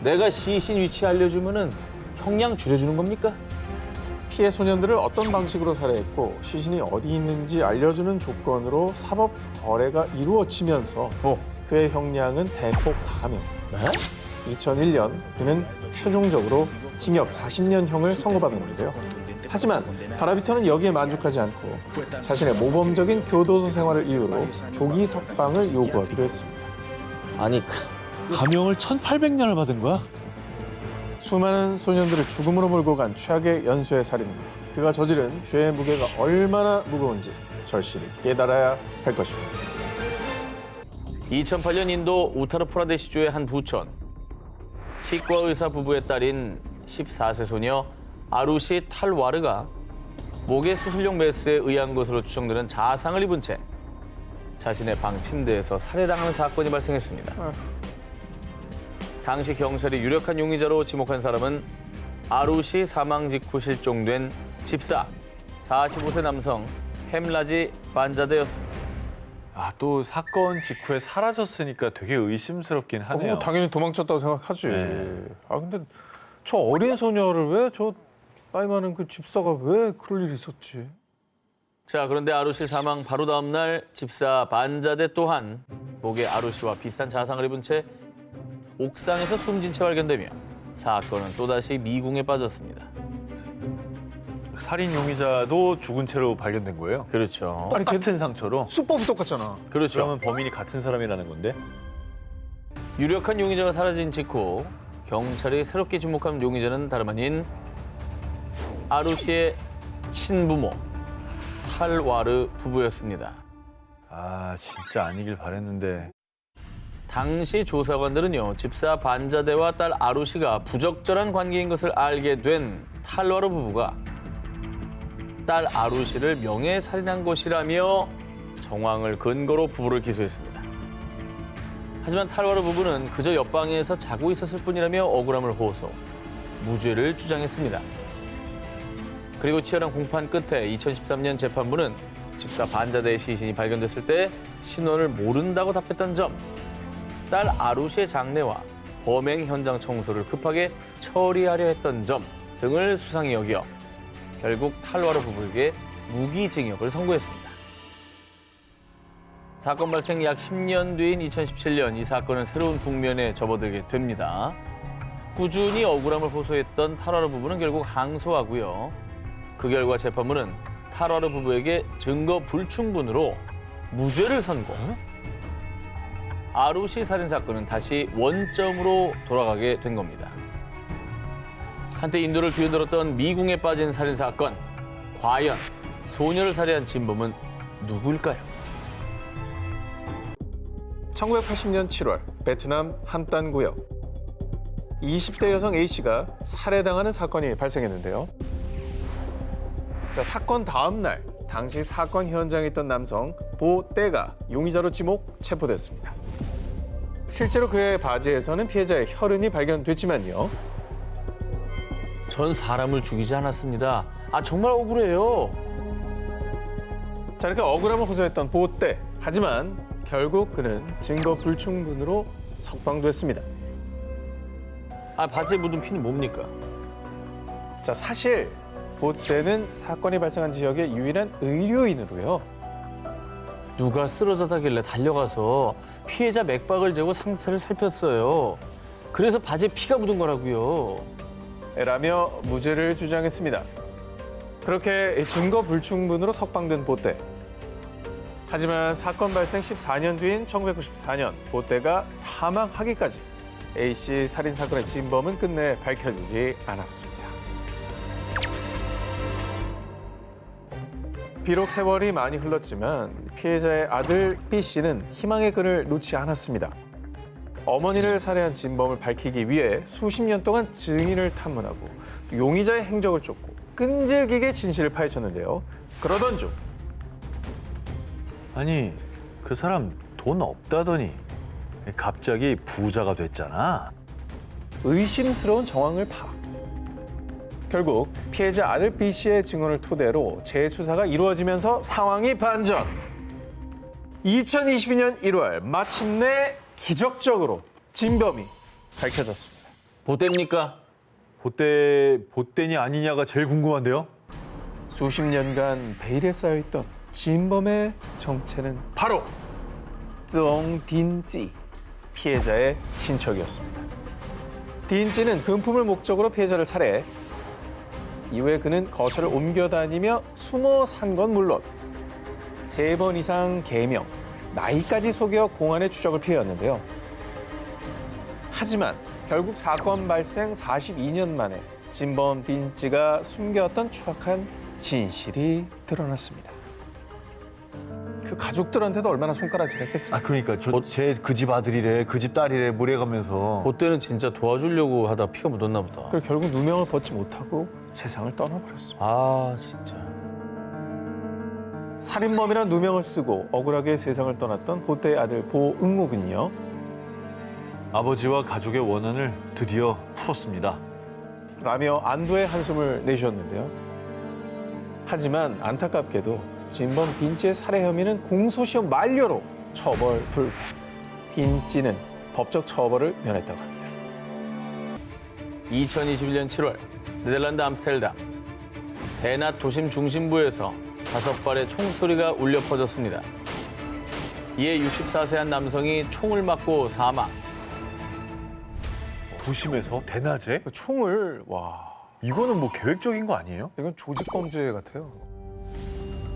내가 시신 위치 알려주면은 형량 줄여주는 겁니까? 피해 소년들을 어떤 방식으로 살해했고 시신이 어디 있는지 알려주는 조건으로 사법 거래가 이루어지면서 그의 형량은 대폭 감형. 네? 2001년 그는 최종적으로 징역 40년형을 선고받았는데요. 하지만 가라비토는 여기에 만족하지 않고 자신의 모범적인 교도소 생활을 이유로 조기 석방을 요구하기도 했습니다. 아니, 감형을 1800년을 받은 거야? 수많은 소년들을 죽음으로 몰고 간 최악의 연쇄 살인입니다. 그가 저지른 죄의 무게가 얼마나 무거운지 절실히 깨달아야 할 것입니다. 2008년 인도 우타르프라데시주의 한 부천. 치과 의사 부부의 딸인 14세 소녀 아루시 탈와르가 목에 수술용 메스에 의한 것으로 추정되는 자상을 입은 채 자신의 방 침대에서 살해당하는 사건이 발생했습니다. 당시 경찰이 유력한 용의자로 지목한 사람은 아루시 사망 직후 실종된 집사 45세 남성 햄라지 반자데였습니다. 아, 또 사건 직후에 사라졌으니까 되게 의심스럽긴 하네요. 뭐 당연히 도망쳤다고 생각하지. 네. 아 근데 저 어린 소녀를 왜 저 나이 많은 그 집사가 왜 그럴 일이 있었지? 자, 그런데 아루시 사망 바로 다음 날 집사 반자데 또한 목에 아루시와 비슷한 자상을 입은 채 옥상에서 숨진 채 발견되며 사건은 또다시 미궁에 빠졌습니다. 살인 용의자도 죽은 채로 발견된 거예요? 그렇죠. 아니 걔 같은 상처로? 수법이 똑같잖아. 그렇죠. 그러면 범인이 같은 사람이라는 건데? 유력한 용의자가 사라진 직후 경찰이 새롭게 지목한 용의자는 다름 아닌 아루시의 친부모 탈와르 부부였습니다. 아, 진짜 아니길 바랬는데. 당시 조사관들은요, 집사 반자데와 딸 아루시가 부적절한 관계인 것을 알게 된 탈와르 부부가 딸 아루시를 명예살인한 것이라며 정황을 근거로 부부를 기소했습니다. 하지만 탈와르 부부는 그저 옆방에서 자고 있었을 뿐이라며 억울함을 호소, 무죄를 주장했습니다. 그리고 치열한 공판 끝에 2013년 재판부는 집사 반자데의 시신이 발견됐을 때 신원을 모른다고 답했던 점, 딸 아루시의 장례와 범행 현장 청소를 급하게 처리하려 했던 점 등을 수상히 여겨 결국 탈와르 부부에게 무기징역을 선고했습니다. 사건 발생 약 10년 뒤인 2017년 이 사건은 새로운 국면에 접어들게 됩니다. 꾸준히 억울함을 호소했던 탈와르 부부는 결국 항소하고요. 그 결과 재판부는 탈와르 부부에게 증거 불충분으로 무죄를 선고. 아루시 살인 사건은 다시 원점으로 돌아가게 된 겁니다. 한때 인도를 뒤흔들었던 미궁에 빠진 살인 사건. 과연 소녀를 살해한 진범은 누구일까요? 1980년 7월 베트남 함단 구역 20대 여성 A씨가 살해당하는 사건이 발생했는데요. 자, 사건 다음 날 당시 사건 현장에 있던 남성 보 떼가 용의자로 지목 체포됐습니다. 실제로 그의 바지에서는 피해자의 혈흔이 발견됐지만요. 전 사람을 죽이지 않았습니다. 아, 정말 억울해요. 자, 이렇게 억울함을 호소했던 보 떼. 하지만 결국 그는 증거 불충분으로 석방됐습니다. 아, 바지에 묻은 피는 뭡니까? 자, 사실 보 떼는 사건이 발생한 지역의 유일한 의료인으로요. 누가 쓰러졌다길래 달려가서 피해자 맥박을 재고 상태를 살폈어요. 그래서 바지에 피가 묻은 거라고요. 라며 무죄를 주장했습니다. 그렇게 증거 불충분으로 석방된 보떼. 하지만 사건 발생 14년 뒤인 1994년 보떼가 사망하기까지 A씨 살인 사건의 진범은 끝내 밝혀지지 않았습니다. 비록 세월이 많이 흘렀지만 피해자의 아들 B씨는 희망의 끈을 놓지 않았습니다. 어머니를 살해한 진범을 밝히기 위해 수십 년 동안 증인을 탐문하고 용의자의 행적을 쫓고 끈질기게 진실을 파헤쳤는데요. 그러던 중 아니, 그 사람 돈 없다더니 갑자기 부자가 됐잖아. 의심스러운 정황을 파악. 결국 피해자 아들 B씨의 증언을 토대로 재수사가 이루어지면서 상황이 반전. 2022년 1월 마침내 기적적으로 진범이 밝혀졌습니다. 보태입니까? 보떼니 아니냐가 제일 궁금한데요? 수십 년간 베일에 쌓여있던 진범의 정체는 바로 쫑딘찌 피해자의 친척이었습니다. 딘찌는 금품을 목적으로 피해자를 살해 이후에 그는 거처를 옮겨 다니며 숨어 산 건 물론 3번 이상 개명, 나이까지 속여 공안의 추적을 피해왔는데요. 하지만 결국 사건 발생 42년 만에 진범 딘찌가 숨겨왔던 추악한 진실이 드러났습니다. 그 그 가족들한테도 얼마나 손가락질했겠어요. 아 그러니까 제 그 집 아들이래, 그 집 딸이래 무례가면서. 그때는 진짜 도와주려고 하다 피가 묻었나 보다. 그리고 결국 누명을 벗지 못하고 세상을 떠나버렸습니다. 아 진짜. 살인범이란 누명을 쓰고 억울하게 세상을 떠났던 보태의 아들 보응옥은요. 아버지와 가족의 원한을 드디어 풀었습니다. 라며 안도의 한숨을 내쉬었는데요. 하지만 안타깝게도 진범 딘찌의 살해 혐의는 공소시효 만료로 처벌 불가. 딘찌는 법적 처벌을 면했다고 합니다. 2021년 7월 네덜란드 암스테르담 대낮 도심 중심부에서 5발의 총소리가 울려 퍼졌습니다. 이에 64세 한 남성이 총을 맞고 사망. 도심에서 대낮에? 총을 이거는 뭐 계획적인 거 아니에요? 이건 조직 범죄 같아요.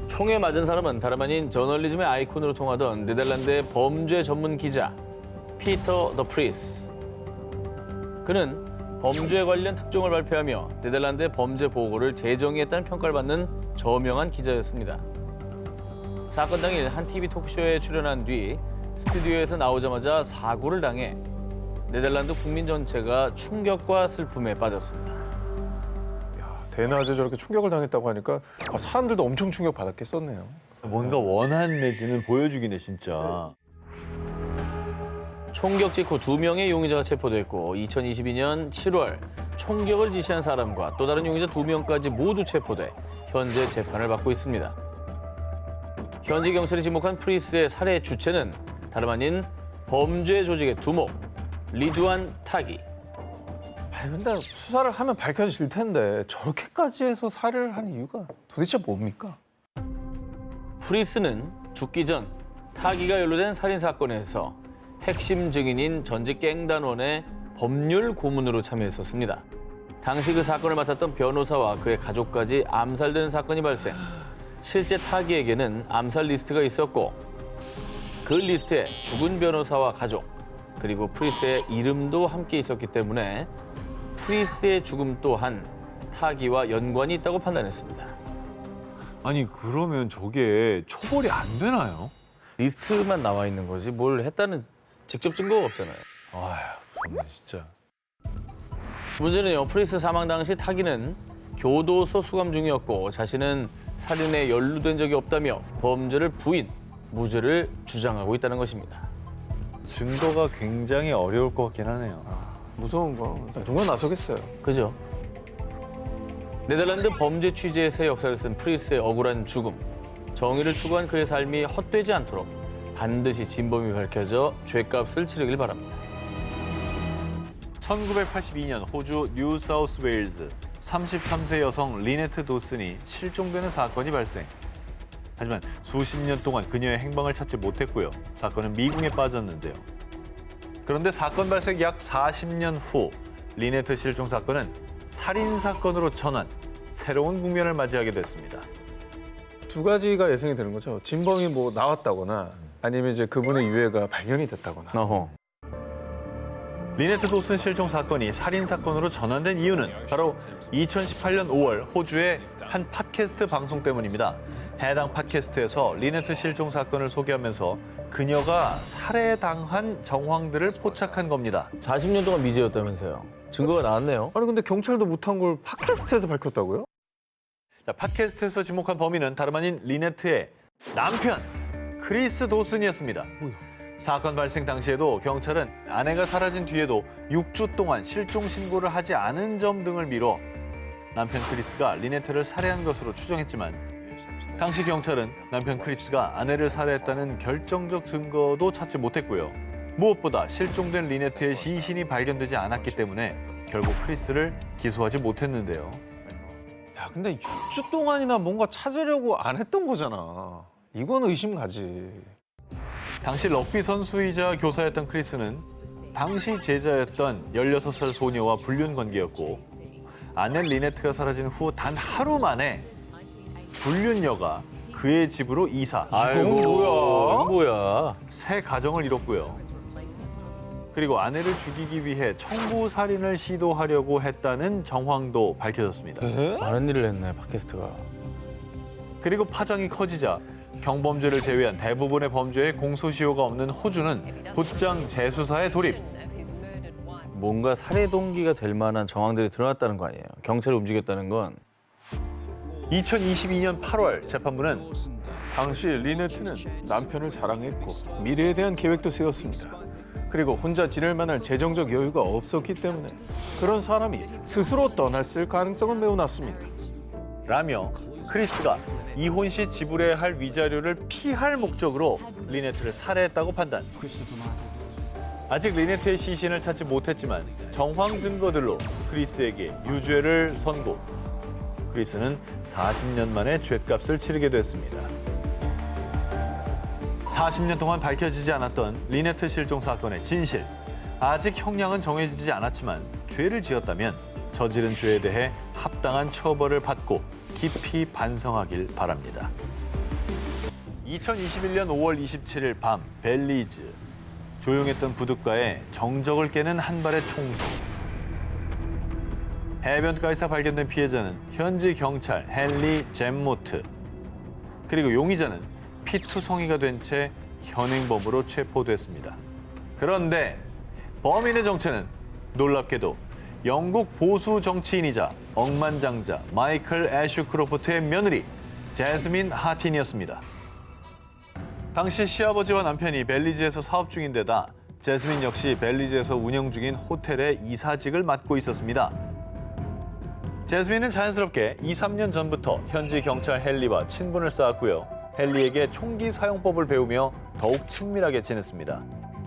총에 맞은 사람은 다름 아닌 저널리즘의 아이콘으로 통하던 네덜란드의 범죄 전문 기자 피터 더 프리스. 그는 범죄 관련 특종을 발표하며 네덜란드의 범죄 보고를 재정의했다는 평가를 받는 저명한 기자였습니다. 사건 당일 한 TV 토크쇼에 출연한 뒤 스튜디오에서 나오자마자 사고를 당해 네덜란드 국민 전체가 충격과 슬픔에 빠졌습니다. 대낮에 저렇게 충격을 당했다고 하니까 사람들도 엄청 충격 받았겠었네요. 뭔가 원한 매진을 보여주긴 해 진짜. 총격 직후 2명의 용의자가 체포됐고 2022년 7월 총격을 지시한 사람과 또 다른 용의자 2명까지 모두 체포돼 현재 재판을 받고 있습니다. 현지 경찰이 지목한 프리스의 살해 주체는 다름 아닌 범죄 조직의 두목 리두안 타기. 아니 근데 수사를 하면 밝혀질 텐데 저렇게까지 해서 살해를 한 이유가 도대체 뭡니까? 프리스는 죽기 전 타기가 연루된 살인 사건에서 핵심 증인인 전직 갱단원의 법률 고문으로 참여했었습니다. 당시 그 사건을 맡았던 변호사와 그의 가족까지 암살되는 사건이 발생. 실제 타기에게는 암살 리스트가 있었고 그 리스트에 죽은 변호사와 가족 그리고 프리스의 이름도 함께 있었기 때문에 프리스의 죽음 또한 타기와 연관이 있다고 판단했습니다. 아니 그러면 저게 처벌이 안 되나요? 리스트만 나와 있는 거지 뭘 했다는 직접 증거가 없잖아요. 아휴 무섭네 진짜. 문제는요, 프리스 사망 당시 타기는 교도소 수감 중이었고 자신은 살인에 연루된 적이 없다며 범죄를 부인, 무죄를 주장하고 있다는 것입니다. 증거가 굉장히 어려울 것 같긴 하네요. 무서운 거 누가 나서겠어요. 그죠? 네덜란드 범죄 취재의 새 역사를 쓴 프리스의 억울한 죽음. 정의를 추구한 그의 삶이 헛되지 않도록 반드시 진범이 밝혀져 죄값을 치르길 바랍니다. 1982년 호주 뉴사우스웨일즈 33세 여성 리네트 도슨이 실종되는 사건이 발생. 하지만 수십 년 동안 그녀의 행방을 찾지 못했고요. 사건은 미궁에 빠졌는데요. 그런데 사건 발생 약 40년 후 리네트 실종 사건은 살인 사건으로 전환, 새로운 국면을 맞이하게 됐습니다. 두 가지가 예상이 되는 거죠. 진범이 뭐 나왔다거나 아니면 이제 그분의 유해가 발견이 됐다거나. 어허. 리네트 도슨 실종 사건이 살인 사건으로 전환된 이유는 바로 2018년 5월 호주의 한 팟캐스트 방송 때문입니다. 해당 팟캐스트에서 리네트 실종 사건을 소개하면서 그녀가 살해당한 정황들을 포착한 겁니다. 40년 동안 미제였다면서요. 증거가 나왔네요. 아니 근데 경찰도 못한 걸 팟캐스트에서 밝혔다고요? 자, 팟캐스트에서 지목한 범인은 다름 아닌 리네트의 남편 크리스 도슨이었습니다. 사건 발생 당시에도 경찰은 아내가 사라진 뒤에도 6주 동안 실종 신고를 하지 않은 점 등을 미뤄 남편 크리스가 리네트를 살해한 것으로 추정했지만 당시 경찰은 남편 크리스가 아내를 살해했다는 결정적 증거도 찾지 못했고요. 무엇보다 실종된 리네트의 시신이 발견되지 않았기 때문에 결국 크리스를 기소하지 못했는데요. 야 근데 6주 동안이나 뭔가 찾으려고 안 했던 거잖아. 이건 의심 가지. 당시 럭비 선수이자 교사였던 크리스는 당시 제자였던 16살 소녀와 불륜 관계였고 아내 리네트가 사라진 후 단 하루 만에 불륜녀가 그의 집으로 이사. 아이고, 뭐야. 새 가정을 이뤘고요. 그리고 아내를 죽이기 위해 청부 살인을 시도하려고 했다는 정황도 밝혀졌습니다. 많은 일을 했네, 팟캐스트가. 그리고 파장이 커지자 경범죄를 제외한 대부분의 범죄에 공소시효가 없는 호주는 곧장 재수사에 돌입. 뭔가 살해 동기가 될 만한 정황들이 드러났다는 거 아니에요. 경찰이 움직였다는 건. 2022년 8월 재판부는 당시 리네트는 남편을 사랑했고 미래에 대한 계획도 세웠습니다. 그리고 혼자 지낼 만한 재정적 여유가 없었기 때문에 그런 사람이 스스로 떠났을 가능성은 매우 낮습니다. 라며 크리스가 이혼 시 지불해야 할 위자료를 피할 목적으로 리네트를 살해했다고 판단. 아직 리네트의 시신을 찾지 못했지만 정황 증거들로 크리스에게 유죄를 선고. 크리스는 40년 만에 죗값을 치르게 됐습니다. 40년 동안 밝혀지지 않았던 리네트 실종 사건의 진실. 아직 형량은 정해지지 않았지만 죄를 지었다면 저지른 죄에 대해 합당한 처벌을 받고 깊이 반성하길 바랍니다. 2021년 5월 27일 밤 벨리즈. 조용했던 부둣가에 정적을 깨는 한 발의 총성. 해변가에서 발견된 피해자는 현지 경찰 헨리 잼모트. 그리고 용의자는 피투성이가 된 채 현행범으로 체포됐습니다. 그런데 범인의 정체는 놀랍게도 영국 보수 정치인이자 억만장자 마이클 애슈크로프트의 며느리 제스민 하틴이었습니다. 당시 시아버지와 남편이 벨리즈에서 사업 중인 데다 제스민 역시 벨리즈에서 운영 중인 호텔의 이사직을 맡고 있었습니다. 제스민은 자연스럽게 2, 3년 전부터 현지 경찰 헨리와 친분을 쌓았고요. 헨리에게 총기 사용법을 배우며 더욱 친밀하게 지냈습니다.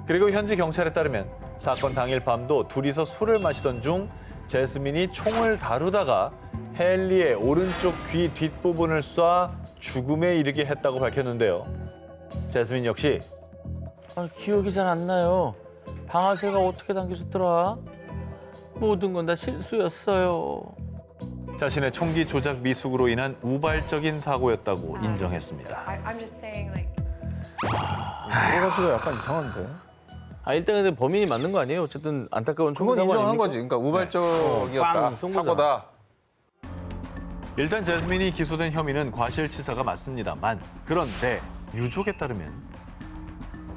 그리고 현지 경찰에 따르면 사건 당일 밤도 둘이서 술을 마시던 중 제스민이 총을 다루다가 헨리의 오른쪽 귀 뒷부분을 쏴 죽음에 이르게 했다고 밝혔는데요. 제스민 역시 기억이 잘 안 나요. 방아쇠가 어떻게 당겨졌더라? 모든 건 다 실수였어요. 자신의 총기 조작 미숙으로 인한 우발적인 사고였다고 인정했습니다. 여러 가지가 약간 이상한데. 일단 근데 범인이 맞는 거 아니에요? 어쨌든 안타까운 총기 그건 사고 인정한 아닙니까? 거지. 그러니까 우발적이었다. 빵 쏜 거잖아. 사고다. 일단 제스민이 기소된 혐의는 과실치사가 맞습니다만 그런데 유족에 따르면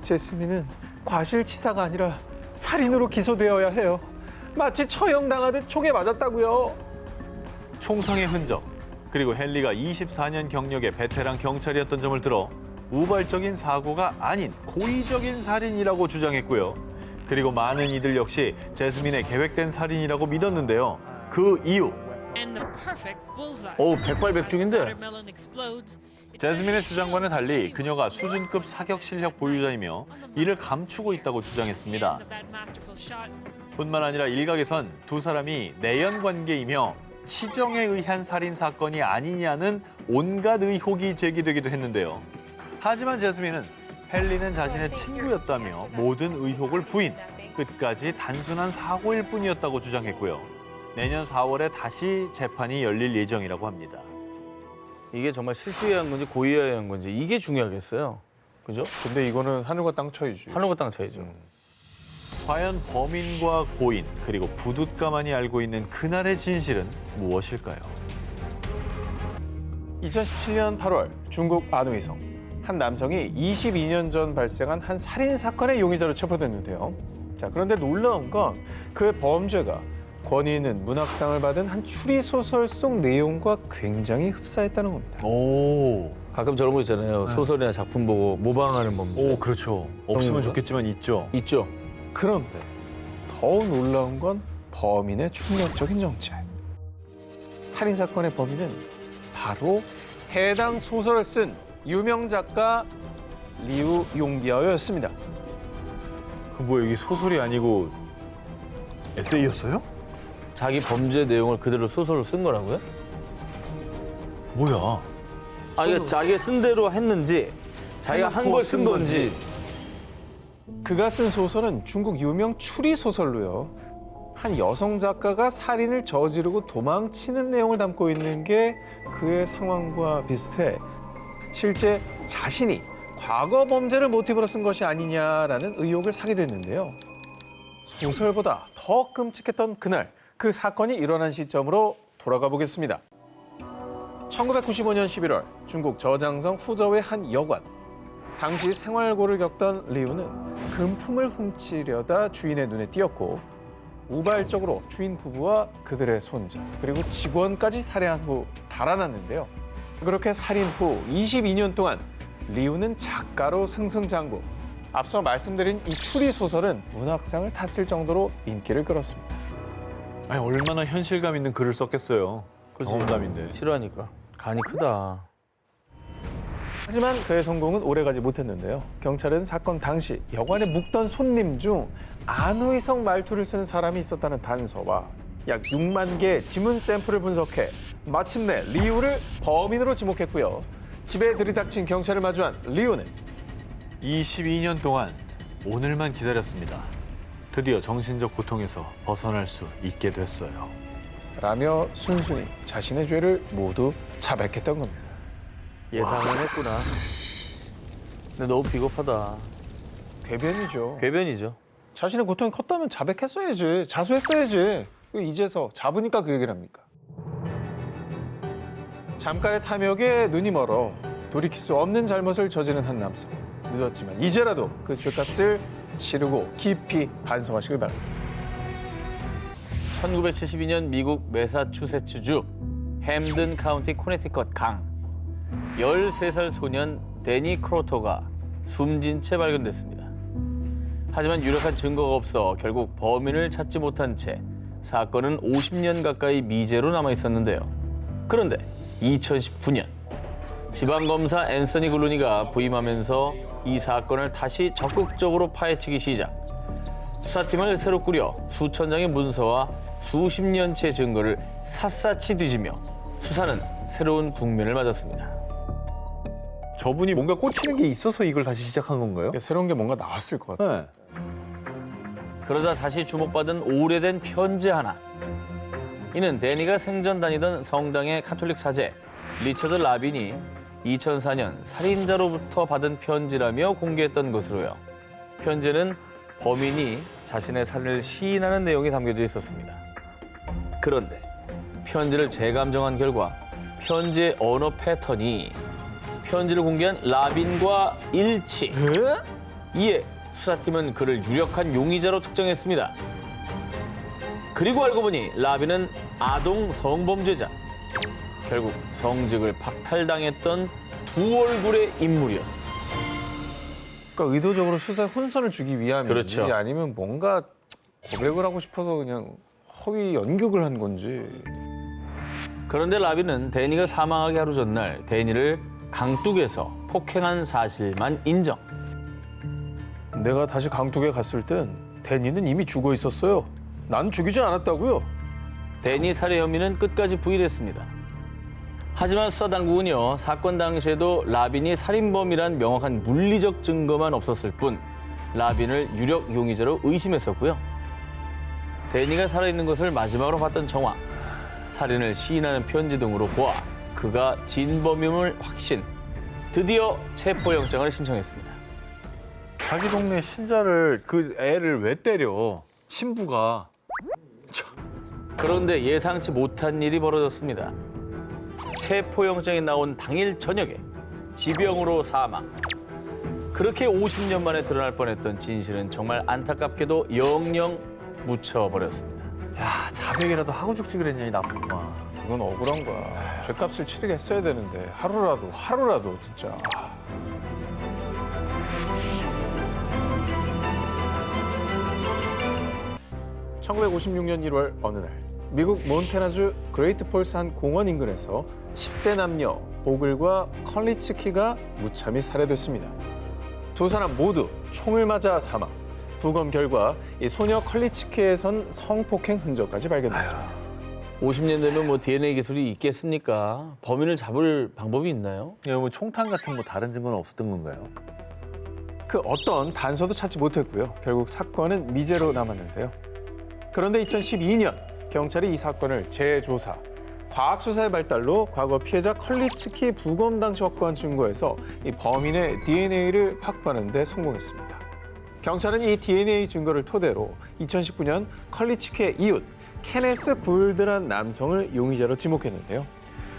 제스민은 과실치사가 아니라 살인으로 기소되어야 해요. 마치 처형당하듯 총에 맞았다고요. 총성의 흔적 그리고 헨리가 24년 경력의 베테랑 경찰이었던 점을 들어 우발적인 사고가 아닌 고의적인 살인이라고 주장했고요. 그리고 많은 이들 역시 제스민의 계획된 살인이라고 믿었는데요. 그 이유 백발백중인데. 제스민의 주장과는 달리 그녀가 수준급 사격 실력 보유자이며 이를 감추고 있다고 주장했습니다. 뿐만 아니라 일각에선 두 사람이 내연 관계이며 치정에 의한 살인 사건이 아니냐는 온갖 의혹이 제기되기도 했는데요. 하지만 제스민은 헨리는 자신의 친구였다며 모든 의혹을 부인, 끝까지 단순한 사고일 뿐이었다고 주장했고요. 내년 4월에 다시 재판이 열릴 예정이라고 합니다. 이게 정말 실수에 한 건지 고의에 한 건지 이게 중요하겠어요. 그죠? 근데 이거는 하늘과 땅 차이지. 하늘과 땅 차이죠. 과연 범인과 고인 그리고 부둣가만이 알고 있는 그날의 진실은 무엇일까요? 2017년 8월 중국 안우이성 한 남성이 22년 전 발생한 한 살인 사건의 용의자로 체포됐는데요. 자, 그런데 놀라운 건 그의 범죄가 권위 있는 문학상을 받은 한 추리 소설 속 내용과 굉장히 흡사했다는 겁니다. 오, 가끔 저런 거 있잖아요. 소설이나 작품 보고 모방하는 범죄. 오 그렇죠. 없으면 좋겠지만 있죠. 있죠. 그런데 더욱 놀라운 건 범인의 충격적인 정체. 살인 사건의 범인은 바로 해당 소설을 쓴 유명 작가 리우 용기아였습니다. 그 뭐야 이게 소설이 아니고 에세이였어요? 자기 범죄 내용을 그대로 소설로 쓴 거라고요? 뭐야? 이게 자기가 쓴 대로 했는지 자기가 한 걸 쓴 건지. 그가 쓴 소설은 중국 유명 추리 소설로요. 한 여성 작가가 살인을 저지르고 도망치는 내용을 담고 있는 게 그의 상황과 비슷해 실제 자신이 과거 범죄를 모티브로 쓴 것이 아니냐라는 의혹을 사게 됐는데요. 소설보다 더 끔찍했던 그날, 그 사건이 일어난 시점으로 돌아가 보겠습니다. 1995년 11월 중국 저장성 후저우의 한 여관. 당시 생활고를 겪던 리우는 금품을 훔치려다 주인의 눈에 띄었고 우발적으로 주인 부부와 그들의 손자 그리고 직원까지 살해한 후 달아났는데요. 그렇게 살인 후 22년 동안 리우는 작가로 승승장구. 앞서 말씀드린 이 추리 소설은 문학상을 탔을 정도로 인기를 끌었습니다. 아니 얼마나 현실감 있는 글을 썼겠어요. 경험담인데. 싫어하니까. 간이 크다. 하지만 그의 성공은 오래가지 못했는데요. 경찰은 사건 당시 여관에 묵던 손님 중 안의성 말투를 쓰는 사람이 있었다는 단서와 약 6만 개의 지문 샘플을 분석해 마침내 리우를 범인으로 지목했고요. 집에 들이닥친 경찰을 마주한 리우는 22년 동안 오늘만 기다렸습니다. 드디어 정신적 고통에서 벗어날 수 있게 됐어요. 라며 순순히 자신의 죄를 모두 자백했던 겁니다. 예상은 했구나. 근데 너무 비겁하다. 궤변이죠. 궤변이죠. 자신의 고통이 컸다면 자백했어야지. 자수했어야지. 이제서 잡으니까 그 얘기를 합니까? 잠깐의 탐욕에 눈이 멀어 돌이킬 수 없는 잘못을 저지른 한 남성. 늦었지만 이제라도 그 죄값을 치르고 깊이 반성하시길 바랍니다. 1972년 미국 매사추세츠주 햄든 카운티 코네티컷 강. 13살 소년 데니 크로터가 숨진 채 발견됐습니다. 하지만 유력한 증거가 없어 결국 범인을 찾지 못한 채 사건은 50년 가까이 미제로 남아 있었는데요. 그런데 2019년 지방검사 앤서니 글루니가 부임하면서 이 사건을 다시 적극적으로 파헤치기 시작. 수사팀을 새로 꾸려 수천 장의 문서와 수십 년치의 증거를 샅샅이 뒤지며 수사는 새로운 국면을 맞았습니다. 저분이 뭔가 꽂히는 게 있어서 이걸 다시 시작한 건가요? 새로운 게 뭔가 나왔을 것 같아요. 네. 그러다 다시 주목받은 오래된 편지 하나. 이는 데니가 생전 다니던 성당의 카톨릭 사제 리처드 라빈이 2004년 살인자로부터 받은 편지라며 공개했던 것으로요. 편지는 범인이 자신의 살인을 시인하는 내용이 담겨져 있었습니다. 그런데 편지를 재감정한 결과 편지의 언어 패턴이 편지를 공개한 라빈과 일치. 이에 수사팀은 그를 유력한 용의자로 특정했습니다. 그리고 알고 보니 라빈은 아동 성범죄자. 결국 성직을 박탈당했던 두 얼굴의 인물이었습니다. 그러니까 의도적으로 수사에 혼선을 주기 위함인지 그렇죠. 아니면 뭔가 고백을 하고 싶어서 그냥 허위 연극을 한 건지. 그런데 라빈은 데니가 사망하기 하루 전날 데니를 강둑에서 폭행한 사실만 인정. 내가 다시 강둑에 갔을 땐 데니는 이미 죽어 있었어요. 난 죽이지 않았다고요. 데니 살해 혐의는 끝까지 부인했습니다. 하지만 수사당국은요, 사건 당시에도 라빈이 살인범이란 명확한 물리적 증거만 없었을 뿐 라빈을 유력 용의자로 의심했었고요. 데니가 살아있는 것을 마지막으로 봤던 정황, 살인을 시인하는 편지 등으로 보아 그가 진범임을 확신, 드디어 체포영장을 신청했습니다. 자기 동네 신자를 그 애를 왜 때려? 신부가. 그런데 예상치 못한 일이 벌어졌습니다. 체포영장이 나온 당일 저녁에 지병으로 사망. 그렇게 50년 만에 드러날 뻔했던 진실은 정말 안타깝게도 영영 묻혀버렸습니다. 야, 자백이라도 하고 죽지 그랬냐, 이 나쁜 놈아. 그건 억울한 거야. 죄값을 치르게 했어야 되는데 하루라도 진짜. 1956년 1월 어느 날 미국 몬태나주 그레이트 폴스 한 공원 인근에서 10대 남녀 보글과 컬리츠키가 무참히 살해됐습니다. 두 사람 모두 총을 맞아 사망. 부검 결과 이 소녀 컬리츠키에선 성폭행 흔적까지 발견됐습니다. 50년 되면 뭐 DNA 기술이 있겠습니까? 범인을 잡을 방법이 있나요? 이거 뭐 총탄 같은 뭐 다른 증거는 없었던 건가요? 그 어떤 단서도 찾지 못했고요. 결국 사건은 미제로 남았는데요. 그런데 2012년 경찰이 이 사건을 재조사, 과학수사의 발달로 과거 피해자 컬리츠키 부검 당시 확보한 증거에서 이 범인의 DNA를 확보하는 데 성공했습니다. 경찰은 이 DNA 증거를 토대로 2019년 컬리츠키의 이웃 케네스 굴드란 남성을 용의자로 지목했는데요.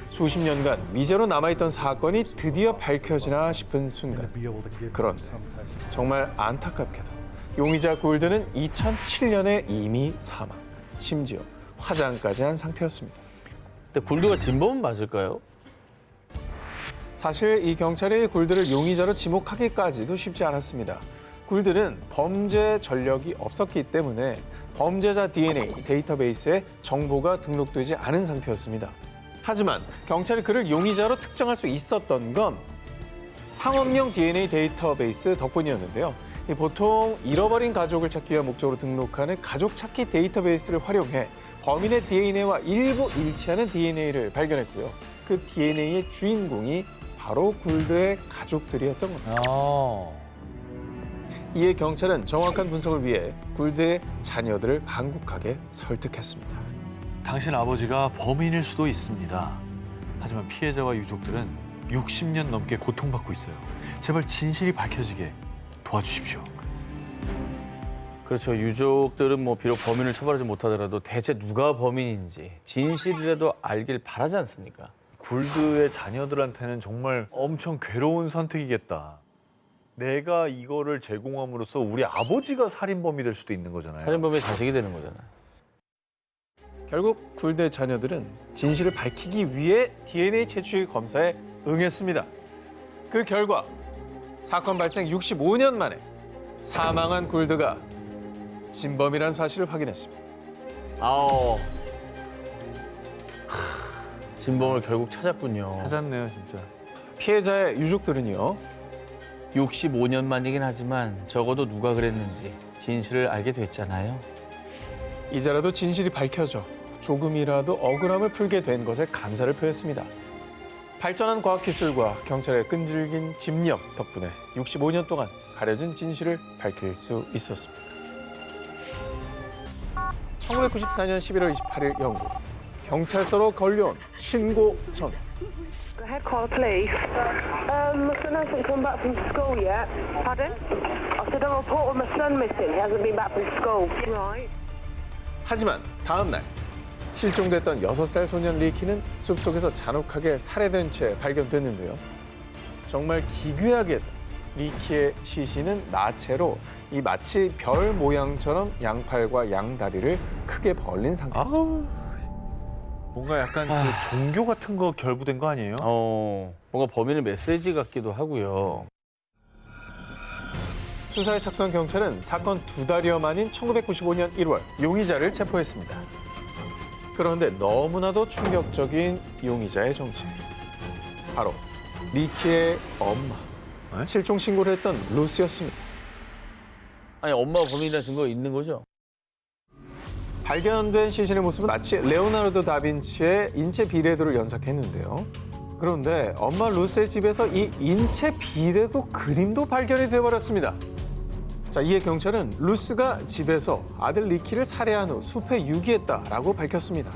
수십 년간 미제로 남아있던 사건이 드디어 밝혀지나 싶은 순간. 그런데 정말 안타깝게도 용의자 굴드는 2007년에 이미 사망, 심지어 화장까지 한 상태였습니다. 근데 굴드가 진범은 맞을까요? 사실 이 경찰이 굴드를 용의자로 지목하기까지도 쉽지 않았습니다. 굴드는 범죄 전력이 없었기 때문에 범죄자 DNA 데이터베이스에 정보가 등록되지 않은 상태였습니다. 하지만 경찰이 그를 용의자로 특정할 수 있었던 건 상업용 DNA 데이터베이스 덕분이었는데요. 보통 잃어버린 가족을 찾기 위한 목적으로 등록하는 가족 찾기 데이터베이스를 활용해 범인의 DNA와 일부 일치하는 DNA를 발견했고요. 그 DNA의 주인공이 바로 굴드의 가족들이었던 겁니다. 이에 경찰은 정확한 분석을 위해 굴드의 자녀들을 간곡하게 설득했습니다. 당신 아버지가 범인일 수도 있습니다. 하지만 피해자와 유족들은 60년 넘게 고통받고 있어요. 제발 진실이 밝혀지게 도와주십시오. 그렇죠. 유족들은 뭐 비록 범인을 처벌하지 못하더라도 대체 누가 범인인지 진실이라도 알길 바라지 않습니까? 굴드의 자녀들한테는 정말 엄청 괴로운 선택이겠다. 내가 이거를 제공함으로써 우리 아버지가 살인범이 될 수도 있는 거잖아요. 살인범의 자식이 되는 거잖아요. 결국 굴드의 자녀들은 진실을 밝히기 위해 DNA 채취 검사에 응했습니다. 그 결과 사건 발생 65년 만에 사망한 굴드가 진범이란 사실을 확인했습니다. 아오. 진범을 결국 찾았군요. 찾았네요, 진짜. 피해자의 유족들은요. 65년 만이긴 하지만 적어도 누가 그랬는지 진실을 알게 됐잖아요. 이제라도 진실이 밝혀져 조금이라도 억울함을 풀게 된 것에 감사를 표했습니다. 발전한 과학기술과 경찰의 끈질긴 집념 덕분에 65년 동안 가려진 진실을 밝힐 수 있었습니다. 1994년 11월 28일 영국 경찰서로 걸려온 신고 전화. Headquarter police. My son hasn't come back from school yet. Pardon? I said a report with my son missing. He hasn't been back from school. Right. 하지만 다음 날 실종됐던 6살 소년 리키는 숲속에서 잔혹하게 살해된 채 발견됐는데요. 정말 기괴하게 리키의 시신은 나체로 이 마치 별 모양처럼 양팔과 양다리를 크게 벌린 상태였습니다. 뭔가 약간 그 종교 같은 거 결부된 거 아니에요? 뭔가 범인의 메시지 같기도 하고요. 수사에 착수한 경찰은 사건 2달여 만인 1995년 1월 용의자를 체포했습니다. 그런데 너무나도 충격적인 용의자의 정체. 바로 리키의 엄마. 실종 신고를 했던 루스였습니다. 아니 엄마가 범인이라는 증거가 있는 거죠? 발견된 시신의 모습은 마치 레오나르도 다빈치의 인체 비례도를 연상했는데요. 그런데 엄마 루스의 집에서 이 인체 비례도 그림도 발견이 돼버렸습니다. 자, 이에 경찰은 루스가 집에서 아들 리키를 살해한 후 숲에 유기했다라고 밝혔습니다.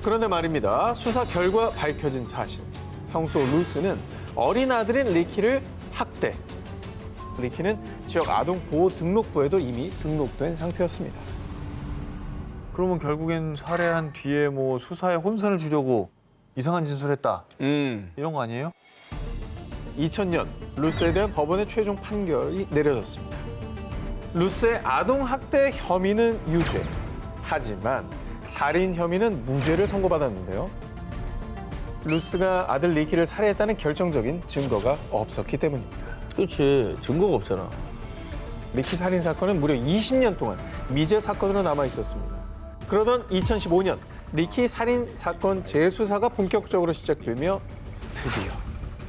그런데 말입니다. 수사 결과 밝혀진 사실. 평소 루스는 어린 아들인 리키를 학대. 리키는 지역 아동보호 등록부에도 이미 등록된 상태였습니다. 그러면 결국엔 살해한 뒤에 뭐 수사에 혼선을 주려고 이상한 진술했다. 이런 거 아니에요? 2000년 루스에 대한 법원의 최종 판결이 내려졌습니다. 루스의 아동학대 혐의는 유죄. 하지만 살인 혐의는 무죄를 선고받았는데요. 루스가 아들 리키를 살해했다는 결정적인 증거가 없었기 때문입니다. 그렇지. 증거가 없잖아. 리키 살인 사건은 무려 20년 동안 미제 사건으로 남아 있었습니다. 그러던 2015년 리키 살인 사건 재수사가 본격적으로 시작되며 드디어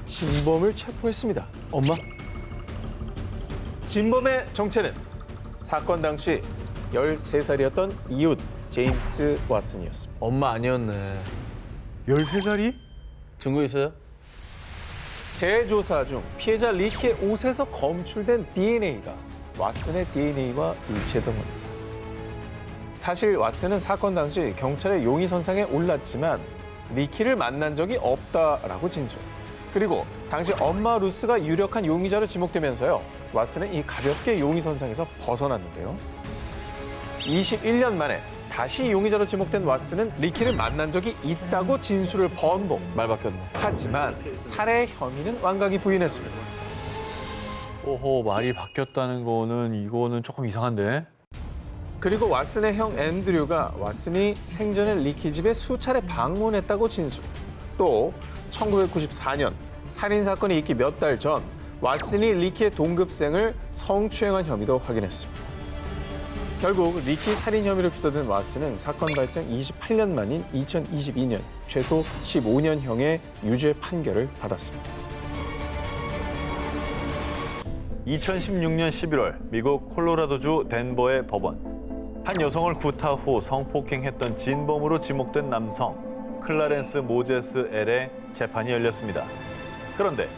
진범을 체포했습니다. 엄마? 진범의 정체는 사건 당시 13살이었던 이웃 제임스 왓슨이었습니다. 엄마 아니었네. 13살이? 증거 있어요? 재조사 중 피해자 리키의 옷에서 검출된 DNA가 왓슨의 DNA와 일치했던 겁니다. 사실 왓슨은 사건 당시 경찰의 용의선상에 올랐지만 리키를 만난 적이 없다라고 진술. 그리고 당시 엄마 루스가 유력한 용의자로 지목되면서요. 왓슨은 이 가볍게 용의선상에서 벗어났는데요. 21년 만에 다시 용의자로 지목된 왓슨은 리키를 만난 적이 있다고 진술을 번복. 말 바뀌었네. 하지만 살해 혐의는 완강히 부인했습니다. 오호, 말이 바뀌었다는 이거는 조금 이상한데? 그리고 왓슨의 형 앤드류가 왓슨이 생전에 리키 집에 수차례 방문했다고 진술. 또 1994년 살인 사건이 있기 몇 달 전 왓슨이 리키의 동급생을 성추행한 혐의도 확인했습니다. 결국 리키 살인 혐의로 기소된 왓슨은 사건 발생 28년 만인 2022년 최소 15년형의 유죄 판결을 받았습니다. 2016년 11월 미국 콜로라도주 덴버의 법원. 한 여성을 구타 후 성폭행했던 진범으로 지목된 남성 클라렌스 모제스 L의 재판이 열렸습니다. 그런데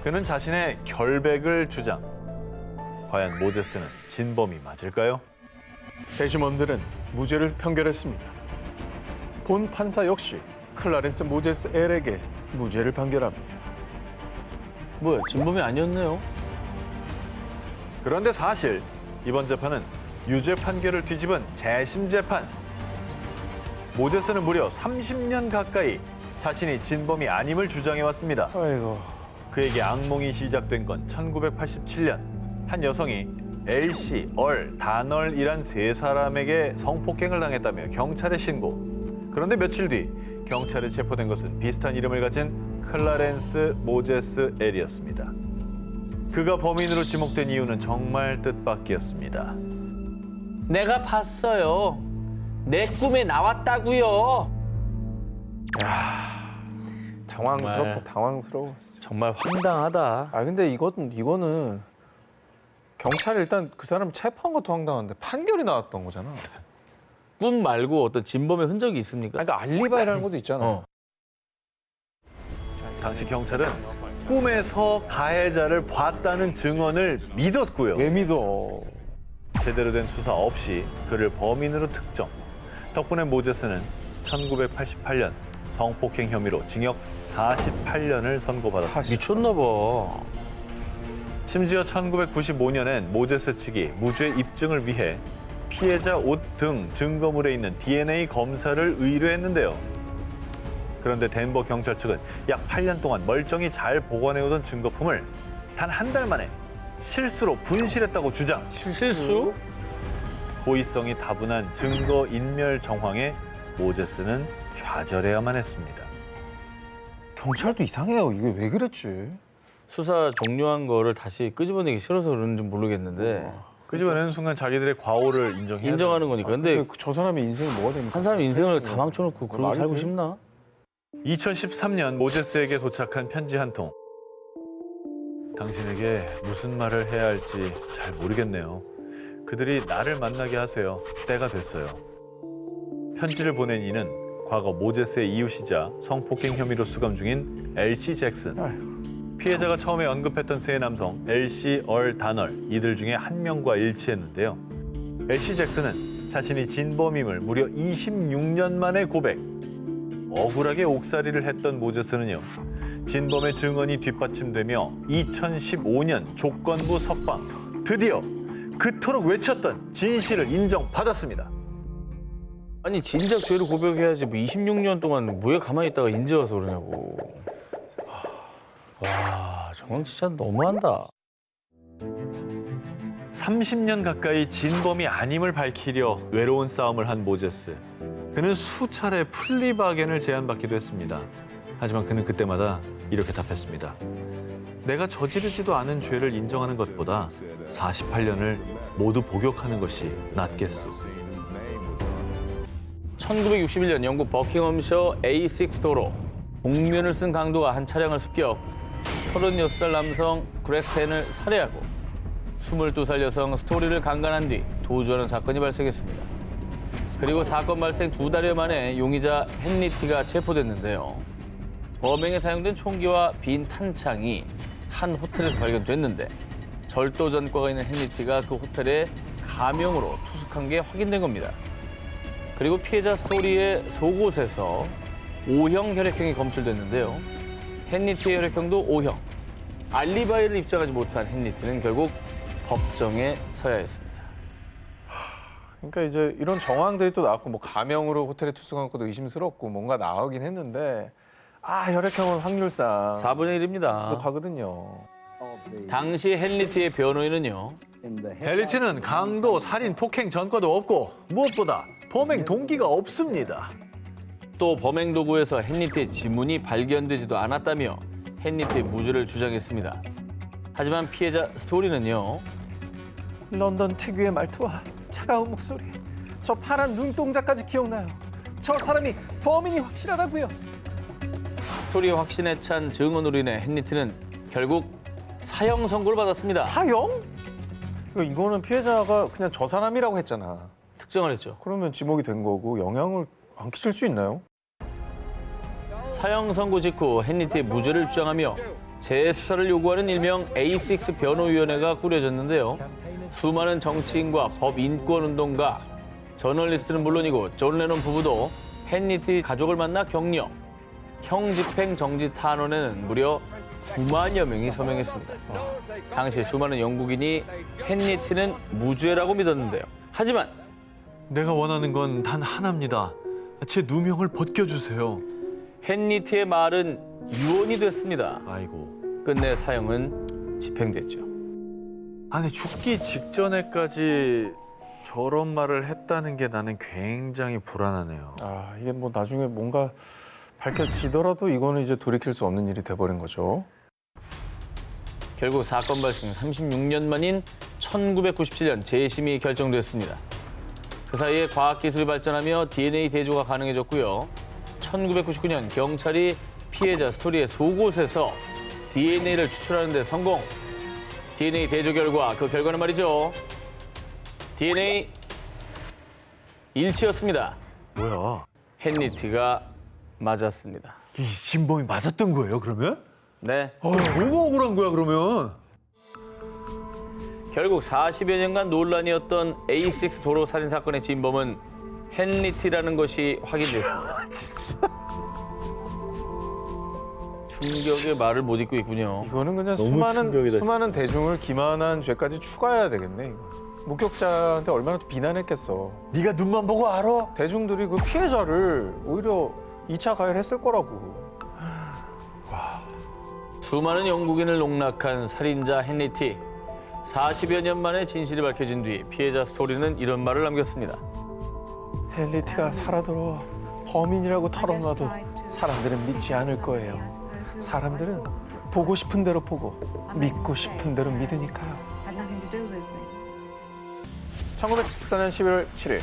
그는 자신의 결백을 주장. 과연 모제스는 진범이 맞을까요? 대심원들은 무죄를 판결했습니다. 본 판사 역시 클라렌스 모제스 L에게 무죄를 판결합니다. 뭐야, 진범이 아니었네요. 그런데 사실 이번 재판은 유죄 판결을 뒤집은 재심 재판. 모제스는 무려 30년 가까이 자신이 진범이 아님을 주장해왔습니다. 아이고. 그에게 악몽이 시작된 건 1987년. 한 여성이 L씨, 다널이란 세 사람에게 성폭행을 당했다며 경찰에 신고. 그런데 며칠 뒤 경찰에 체포된 것은 비슷한 이름을 가진 클라렌스 모제스 L이었습니다. 그가 범인으로 지목된 이유는 정말 뜻밖이었습니다. 내가 봤어요. 내 꿈에 나왔다고요. 당황스럽다, 정말. 당황스러워. 정말 황당하다. 아 근데 이거는 경찰이 일단 그 사람 체포한 것도 황당한데 판결이 나왔던 거잖아. 꿈 말고 어떤 진범의 흔적이 있습니까? 그러니까 알리바이라는 것도 있잖아. 어. 당시 경찰은 꿈에서 가해자를 봤다는 증언을 믿었고요. 왜 믿어? 제대로 된 수사 없이 그를 범인으로 특정. 덕분에 모제스는 1988년 성폭행 혐의로 징역 48년을 선고받았습니다. 미쳤나 봐. 심지어 1995년엔 모제스 측이 무죄 입증을 위해 피해자 옷 등 증거물에 있는 DNA 검사를 의뢰했는데요. 그런데 덴버 경찰 측은 약 8년 동안 멀쩡히 잘 보관해오던 증거품을 단 한 달 만에 실수로 분실했다고 주장. 실수? 고의성이 다분한 증거 인멸 정황에 모제스는 좌절해야만 했습니다. 경찰도 이상해요. 이게 왜 그랬지? 수사 종료한 거를 다시 끄집어내기 싫어서 그런지 모르겠는데 끄집어내는 순간 자기들의 과오를 인정해야 인정하는 거니까. 근데 저 사람의 인생이 뭐가 됩니까? 한 사람의 인생을 다 망쳐놓고 그러고 말이 살고 돼? 싶나? 2013년 모제스에게 도착한 편지 한 통. 당신에게 무슨 말을 해야 할지 잘 모르겠네요. 그들이 나를 만나게 하세요. 때가 됐어요. 편지를 보낸 이는 과거 모제스의 이웃이자 성폭행 혐의로 수감 중인 L씨 잭슨. 아이고. 피해자가 처음에 언급했던 세 남성 L씨, 다널 이들 중에 한 명과 일치했는데요. L씨 잭슨은 자신이 진범임을 무려 26년 만에 고백. 억울하게 옥살이를 했던 모제스는요. 진범의 증언이 뒷받침되며 2015년 조건부 석방. 드디어 그토록 외쳤던 진실을 인정받았습니다. 아니 진작 죄를 고백해야지 뭐 26년 동안 뭐에 가만히 있다가 인제 와서 그러냐고. 와 정말 진짜 너무한다. 30년 가까이 진범이 아님을 밝히려 외로운 싸움을 한 모제스. 그는 수차례 플리바겐을 제안받기도 했습니다. 하지만 그는 그때마다 이렇게 답했습니다. 내가 저지르지도 않은 죄를 인정하는 것보다 48년을 모두 복역하는 것이 낫겠소. 1961년 영국 버킹엄셔 A6 도로 복면을 쓴 강도가 한 차량을 습격 36살 남성 그레스펜을 살해하고 22살 여성 스토리를 강간한 뒤 도주하는 사건이 발생했습니다. 그리고 사건 발생 2달여 만에 용의자 헨리티가 체포됐는데요. 범행에 사용된 총기와 빈 탄창이 한 호텔에서 발견됐는데 절도 전과가 있는 헨리티가 그 호텔에 가명으로 투숙한 게 확인된 겁니다. 그리고 피해자 스토리의 속옷에서 O형 혈액형이 검출됐는데요. 헨리티의 혈액형도 O형. 알리바이를 입증하지 못한 헨리티는 결국 법정에 서야 했습니다. 그러니까 이제 이런 정황들이 또 나왔고 뭐 가명으로 호텔에 투숙한 것도 의심스럽고 뭔가 나오긴 했는데 혈액형은 확률상 4분의 1입니다. 부족하거든요. 당시 헨리티의 변호인은요. 헨리티는 강도, 살인, 폭행 전과도 없고 무엇보다 범행 동기가 없습니다. 또 범행 도구에서 헨리티의 지문이 발견되지도 않았다며 헨리티의 무죄를 주장했습니다. 하지만 피해자 스토리는요. 런던 특유의 말투와 차가운 목소리, 저 파란 눈동자까지 기억나요. 저 사람이 범인이 확실하다고요. 스토리의 확신에 찬 증언으로 인해 헨리티는 결국 사형 선고를 받았습니다. 사형? 그러니까 이거는 피해자가 그냥 저 사람이라고 했잖아. 특정을 했죠. 그러면 지목이 된 거고 영향을 안 끼칠 수 있나요? 사형 선고 직후 헨리티의 무죄를 주장하며 재수사를 요구하는 일명 A6 변호위원회가 꾸려졌는데요. 수많은 정치인과 법 인권 운동가, 저널리스트는 물론이고 존 레논 부부도 헨리티 가족을 만나 격려. 형 집행 정지 탄원에는 무려 9만여 명이 서명했습니다. 당시 수많은 영국인이 헨리티는 무죄라고 믿었는데요. 하지만 내가 원하는 건 단 하나입니다. 제 누명을 벗겨주세요. 헨리티의 말은 유언이 됐습니다. 아이고. 끝내 사형은 집행됐죠. 아니 죽기 직전에까지 저런 말을 했다는 게 나는 굉장히 불안하네요. 이게 뭐 나중에 뭔가 밝혀지더라도 이거는 이제 돌이킬 수 없는 일이 돼버린 거죠. 결국 사건 발생 36년 만인 1997년 재심이 결정됐습니다. 그 사이에 과학기술이 발전하며 DNA 대조가 가능해졌고요. 1999년 경찰이 피해자 스토리의 속옷에서 DNA를 추출하는 데 성공. DNA 대조 결과, 그 결과는 말이죠. DNA 일치였습니다. 뭐야? 헨리티가 맞았습니다. 이 진범이 맞았던 거예요, 그러면? 네. 뭐가 억울한 거야, 그러면? 결국 40여 년간 논란이었던 A6 도로 살인 사건의 진범은 헨리티라는 것이 확인됐습니다. 진짜. 충격의 말을 못 잇고 있군요. 이거는 그냥 너무 수많은 충격이다, 대중을 기만한 죄까지 추가해야 되겠네. 이거. 목격자한테 얼마나 또 비난했겠어. 네가 눈만 보고 알아? 대중들이 그 피해자를 오히려 2차 가해했을 거라고. 수많은 영국인을 농락한 살인자 헨리티. 40여 년 만에 진실이 밝혀진 뒤 피해자 스토리는 이런 말을 남겼습니다. 헨리티가 살아들어 범인이라고 털어놔도 사람들은 믿지 않을 거예요. 사람들은 보고 싶은 대로 보고 믿고 싶은 대로 믿으니까요. 1974년 11월 7일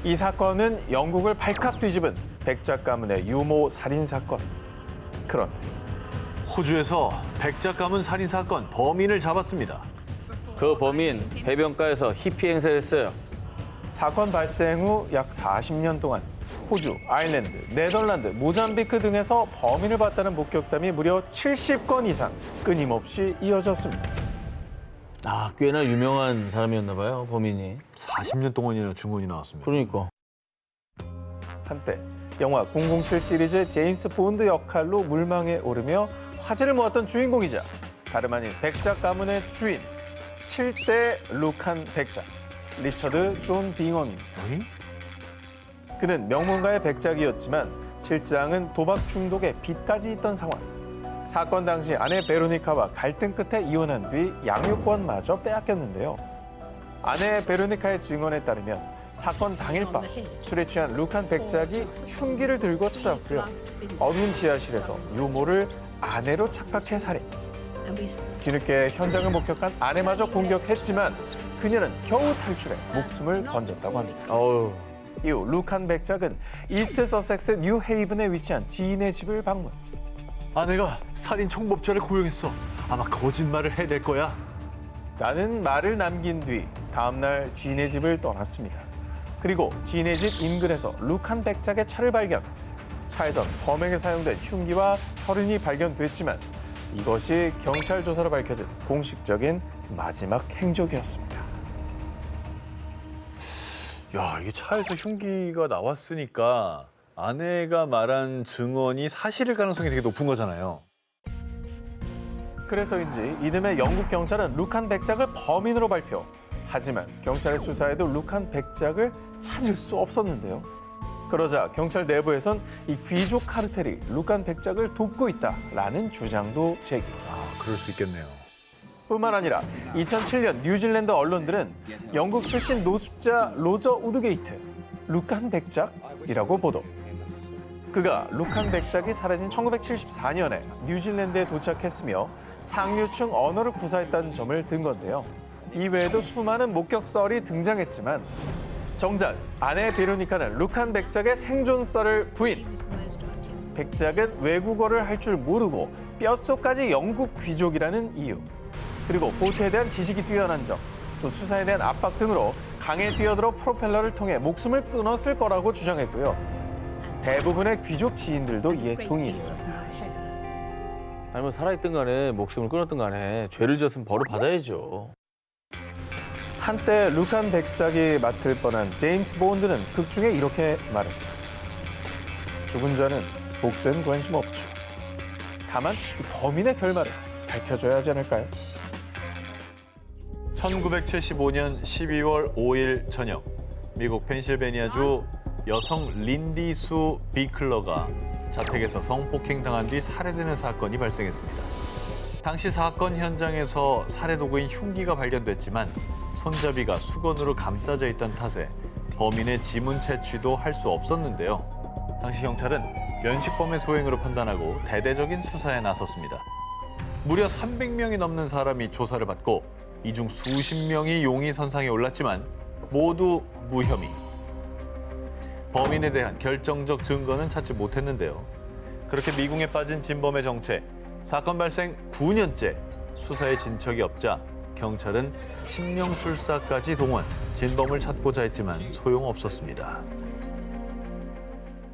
이 사건은 영국을 발칵 뒤집은 백작 가문의 유모 살인 사건. 그런데 호주에서 백작 가문 살인 사건 범인을 잡았습니다. 그 범인 해변가에서 히피 행사를 했어요. 사건 발생 후 약 40년 동안 호주, 아일랜드, 네덜란드, 모잠비크 등에서 범인을 봤다는 목격담이 무려 70건 이상 끊임없이 이어졌습니다. 꽤나 유명한 사람이었나 봐요, 범인이. 40년 동안이나 증언이 나왔습니다. 그러니까. 한때 영화 007 시리즈 제임스 본드 역할로 물망에 오르며 화제를 모았던 주인공이자 다름 아닌 백작 가문의 주인 7대 룩한 백작 리처드 존 빙엄입니다. 그는 명문가의 백작이었지만 실상은 도박 중독에 빚까지 있던 상황. 사건 당시 아내 베로니카와 갈등 끝에 이혼한 뒤 양육권마저 빼앗겼는데요. 아내 베로니카의 증언에 따르면 사건 당일 밤 술에 취한 룩한 백작이 흉기를 들고 찾아왔고요. 어두운 지하실에서 유모를 아내로 착각해 살인. 뒤늦게 현장을 목격한 아내마저 공격했지만 그녀는 겨우 탈출해 목숨을 건졌다고 합니다. 이후 룩한 백작은 이스트 서섹스 뉴헤이븐에 위치한 지인의 집을 방문. 아내가 살인 청법자를 고용했어. 아마 거짓말을 해댈 거야. 라는 말을 남긴 뒤 다음날 지인의 집을 떠났습니다. 그리고 지인의 집 인근에서 룩한 백작의 차를 발견. 차에선 범행에 사용된 흉기와 혈흔이 발견됐지만 이것이 경찰 조사로 밝혀진 공식적인 마지막 행적이었습니다. 야, 이게 차에서 흉기가 나왔으니까 아내가 말한 증언이 사실일 가능성이 되게 높은 거잖아요. 그래서인지 이듬해 영국 경찰은 룩한 백작을 범인으로 발표. 하지만 경찰의 수사에도 룩한 백작을 찾을 수 없었는데요. 그러자 경찰 내부에선 이 귀족 카르텔이 룩한 백작을 돕고 있다라는 주장도 제기. 그럴 수 있겠네요. 뿐만 아니라 2007년 뉴질랜드 언론들은 영국 출신 노숙자 로저 우드게이트, 룩한 백작이라고 보도. 그가 룩한 백작이 사라진 1974년에 뉴질랜드에 도착했으며 상류층 언어를 구사했다는 점을 든 건데요. 이외에도 수많은 목격설이 등장했지만 정작 아내 베로니카는 룩한 백작의 생존설을 부인. 백작은 외국어를 할 줄 모르고 뼛속까지 영국 귀족이라는 이유, 그리고 보트에 대한 지식이 뛰어난 점, 또 수사에 대한 압박 등으로 강에 뛰어들어 프로펠러를 통해 목숨을 끊었을 거라고 주장했고요. 대부분의 귀족 지인들도 이에 동의했습니다. 아니 뭐 살아있든 간에 목숨을 끊었든 간에 죄를 지었으면 벌을 받아야죠. 한때 룩한 백작이 맡을 뻔한 제임스 본드는 극 중에 이렇게 말했어요. 죽은 자는 복수엔 관심 없죠. 다만 이 범인의 결말을 밝혀줘야 하지 않을까요? 1975년 12월 5일 저녁, 미국 펜실베니아주 여성 린디수 비클러가 자택에서 성폭행당한 뒤 살해되는 사건이 발생했습니다. 당시 사건 현장에서 살해 도구인 흉기가 발견됐지만 손잡이가 수건으로 감싸져 있던 탓에 범인의 지문 채취도 할 수 없었는데요. 당시 경찰은 면식범의 소행으로 판단하고 대대적인 수사에 나섰습니다. 무려 300명이 넘는 사람이 조사를 받고 이 중 수십 명이 용의선상에 올랐지만 모두 무혐의. 범인에 대한 결정적 증거는 찾지 못했는데요. 그렇게 미궁에 빠진 진범의 정체, 사건 발생 9년째 수사에 진척이 없자 경찰은 심령술사까지 동원, 진범을 찾고자 했지만 소용없었습니다.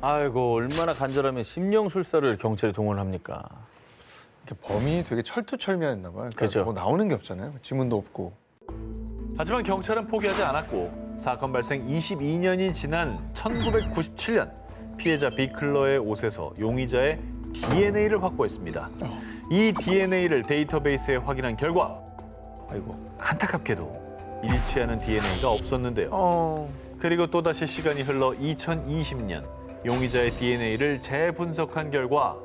아이고 얼마나 간절하면 심령술사를 경찰이 동원합니까? 범인이 되게 철두철미했나 봐요. 그러니까 그죠. 뭐 나오는 게 없잖아요. 지문도 없고. 하지만 경찰은 포기하지 않았고 사건 발생 22년이 지난 1997년 피해자 비클러의 옷에서 용의자의 DNA를 확보했습니다. 이 DNA를 데이터베이스에 확인한 결과 아이고. 안타깝게도 일치하는 DNA가 없었는데요. 그리고 또다시 시간이 흘러 2020년 용의자의 DNA를 재분석한 결과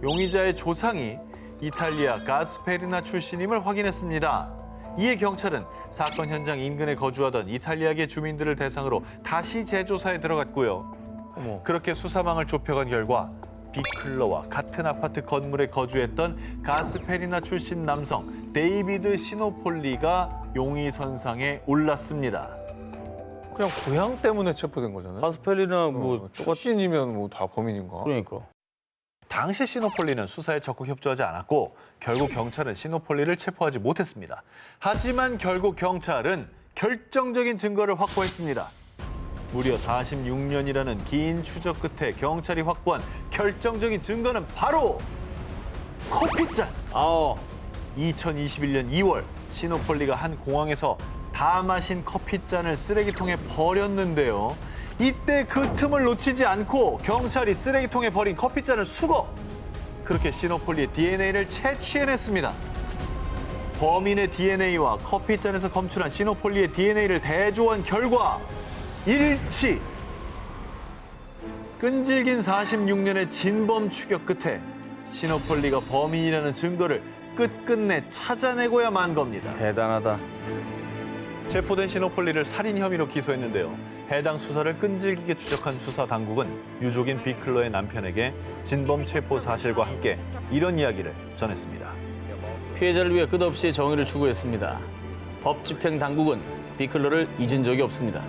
용의자의 조상이 이탈리아 가스페리나 출신임을 확인했습니다. 이에 경찰은 사건 현장 인근에 거주하던 이탈리아계 주민들을 대상으로 다시 재조사에 들어갔고요. 그렇게 수사망을 좁혀간 결과 비클러와 같은 아파트 건물에 거주했던 가스페리나 출신 남성 데이비드 시노폴리가 용의선상에 올랐습니다. 그냥 고향 때문에 체포된 거잖아요. 가스펠리나 뭐 출신이면 뭐 다 범인인가? 그러니까. 당시 시노폴리는 수사에 적극 협조하지 않았고 결국 경찰은 시노폴리를 체포하지 못했습니다. 하지만 결국 경찰은 결정적인 증거를 확보했습니다. 무려 46년이라는 긴 추적 끝에 경찰이 확보한 결정적인 증거는 바로 커피잔! 2021년 2월 시노폴리가 한 공항에서 다 마신 커피잔을 쓰레기통에 버렸는데요. 이때 그 틈을 놓치지 않고 경찰이 쓰레기통에 버린 커피잔을 수거! 그렇게 시노폴리의 DNA를 채취해냈습니다. 범인의 DNA와 커피잔에서 검출한 시노폴리의 DNA를 대조한 결과 일치! 끈질긴 46년의 진범 추격 끝에 시노폴리가 범인이라는 증거를 끝끝내 찾아내고야 만 겁니다. 대단하다. 체포된 시노폴리를 살인 혐의로 기소했는데요. 해당 수사를 끈질기게 추적한 수사 당국은 유족인 비클러의 남편에게 진범 체포 사실과 함께 이런 이야기를 전했습니다. 피해자를 위해 끝없이 정의를 추구했습니다. 법 집행 당국은 비클러를 잊은 적이 없습니다.